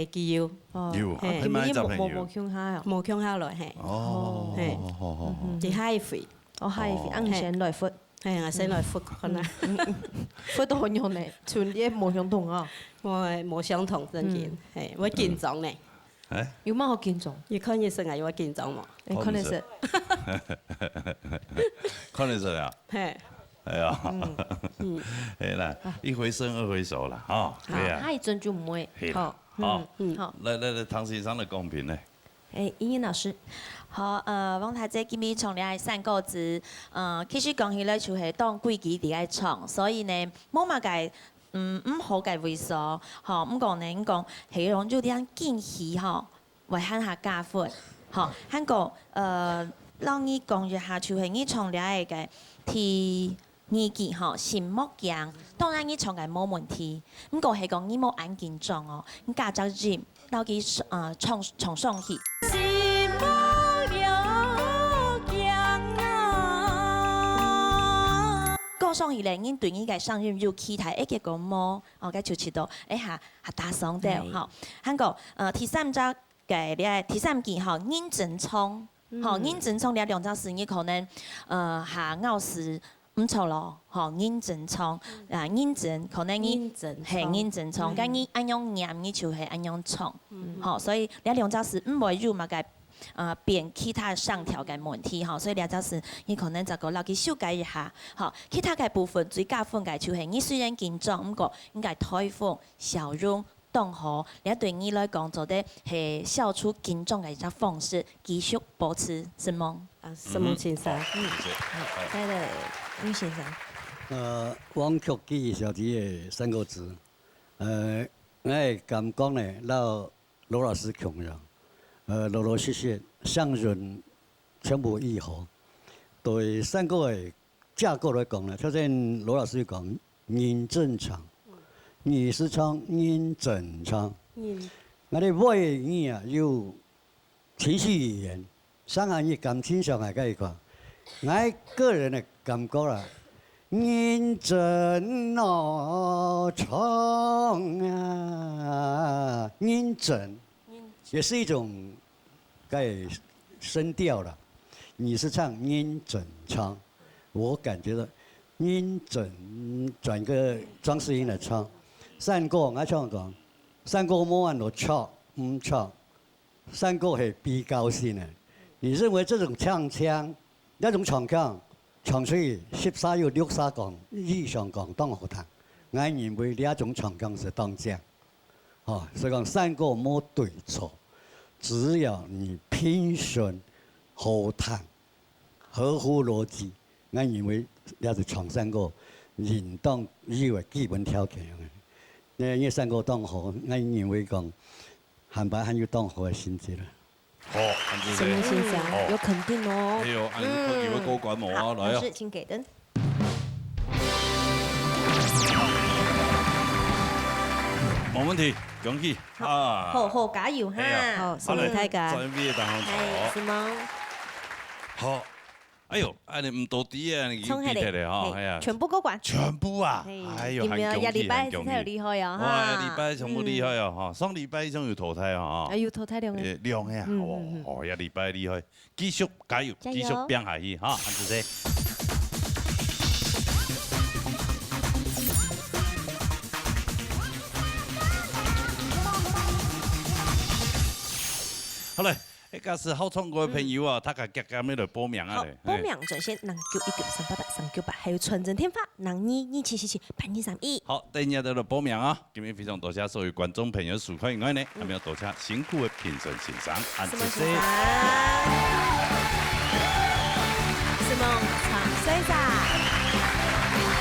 基友，有，你买十朋友。冇向下哦。冇向下來嘿，哦，好。係海費，哦，係啱先來佛，係啊，先來復可能，佛都好用咧，全啲冇相同啊。我冇相同真見，係我緊張咧。有乜好緊張？你看醫生啊，有緊張冇？你看你是，看你是啊。係。係啊，係啦，一回生二回熟啦，哦，係啊。下一陣就唔會。好，好，來，唐先生的公平咧。英英老師。好，王太姐今日從嚟散個字，其實講起來就係當規矩啲愛創，所以呢冇乜嘅，唔好嘅為所，嚇唔講呢講係講就啲驚喜嚇，為慳下加分，嚇韓國讓你講一下就係你從嚟嘅提。意見嗬，心莫驚，當然你從來冇問題。咁個係講你冇眼緊張哦，你加隻字，到佢從上去。心莫了驚啊！過上去咧，你對你嘅上任有期待，一結果冇，我嘅就知道，下打爽掉嗬。韓國第三隻嘅咧，第三件嗬，認真衝，嗬認真衝咧兩隻事，你可能下咬死。唔錯咯，嗬認真創，認真可能你係認真創，咁你按樣念你就係按樣創，嗬，所以呢兩隻事唔會有乜嘅變其他上調嘅問題，嗬，所以呢隻事你可能就個落去修改一下，嗬，其他嘅部分最加分嘅就係你雖然緊張，唔過應該台風笑容當好，你對你來講做的係笑出緊張嘅一種方式，繼續保持是嗎？是嗎先生？對，於先生。王曲記小姐的三個字，我係咁講咧，讓羅老師強調，老老實實相信全部以後，對三個嘅架構來講咧，首先羅老師講認真唱，你是唱認真唱，我哋每語啊有情緒語言。上海語感情上係咁講，我個人的感覺啦，認真咯唱啊，認真，也是一種嘅聲調啦。你是唱認真唱，我感覺到認真轉個裝飾音來唱。三個我唱講，三個冇按落唱唔唱，三個係比較性嘅。你認為這種唱腔，一種唱腔，唱出13有63講以上講當好聽。我認為呢一種唱腔是當正，所以講三個冇對錯，只要你品順好聽，合乎邏輯，我認為呢是唱三個應當以為基本條件嘅。呢三個當好，我認為講韓白還有當好嘅性質啦。好，什麼先生有肯定哦。係哦，有個高管模啊，來啊。老師請給燈。冇問題，恭喜啊！好，加油哈！好，好嚟，再邊大行係，是嗎？好，哎呦，你唔到啲啊，你記得咧嗬，係啊。全部過關。全部啊！哎呦，很恭喜，很恭喜。厲害啊！哇，禮拜全部厲害啊！哈，上禮拜仲要淘汰啊！要淘汰兩個。兩個啊！哦，一禮拜厲害，繼續加油，繼續拼下去哈！安住先。好嘞。一個是好唱歌嘅朋友啊，他個夾夾咩嚟報名啊？報名專線能919388398，還有傳真電話0227778231。好，第二日就嚟報名啊！今日非常多謝所有觀眾朋友收看以外呢，還有多謝辛苦嘅評審先生，安謝謝。是夢長水仔，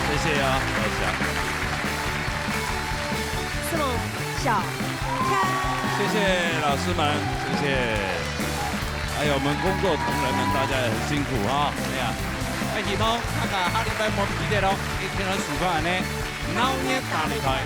謝謝啊，多謝。是夢小謝謝老師們，謝謝。還有我們工作同仁們，大家也很辛苦哈。係啊，一起通，看看下禮拜冇記得咯，一聽到曙光呢，鬧熱大擂台。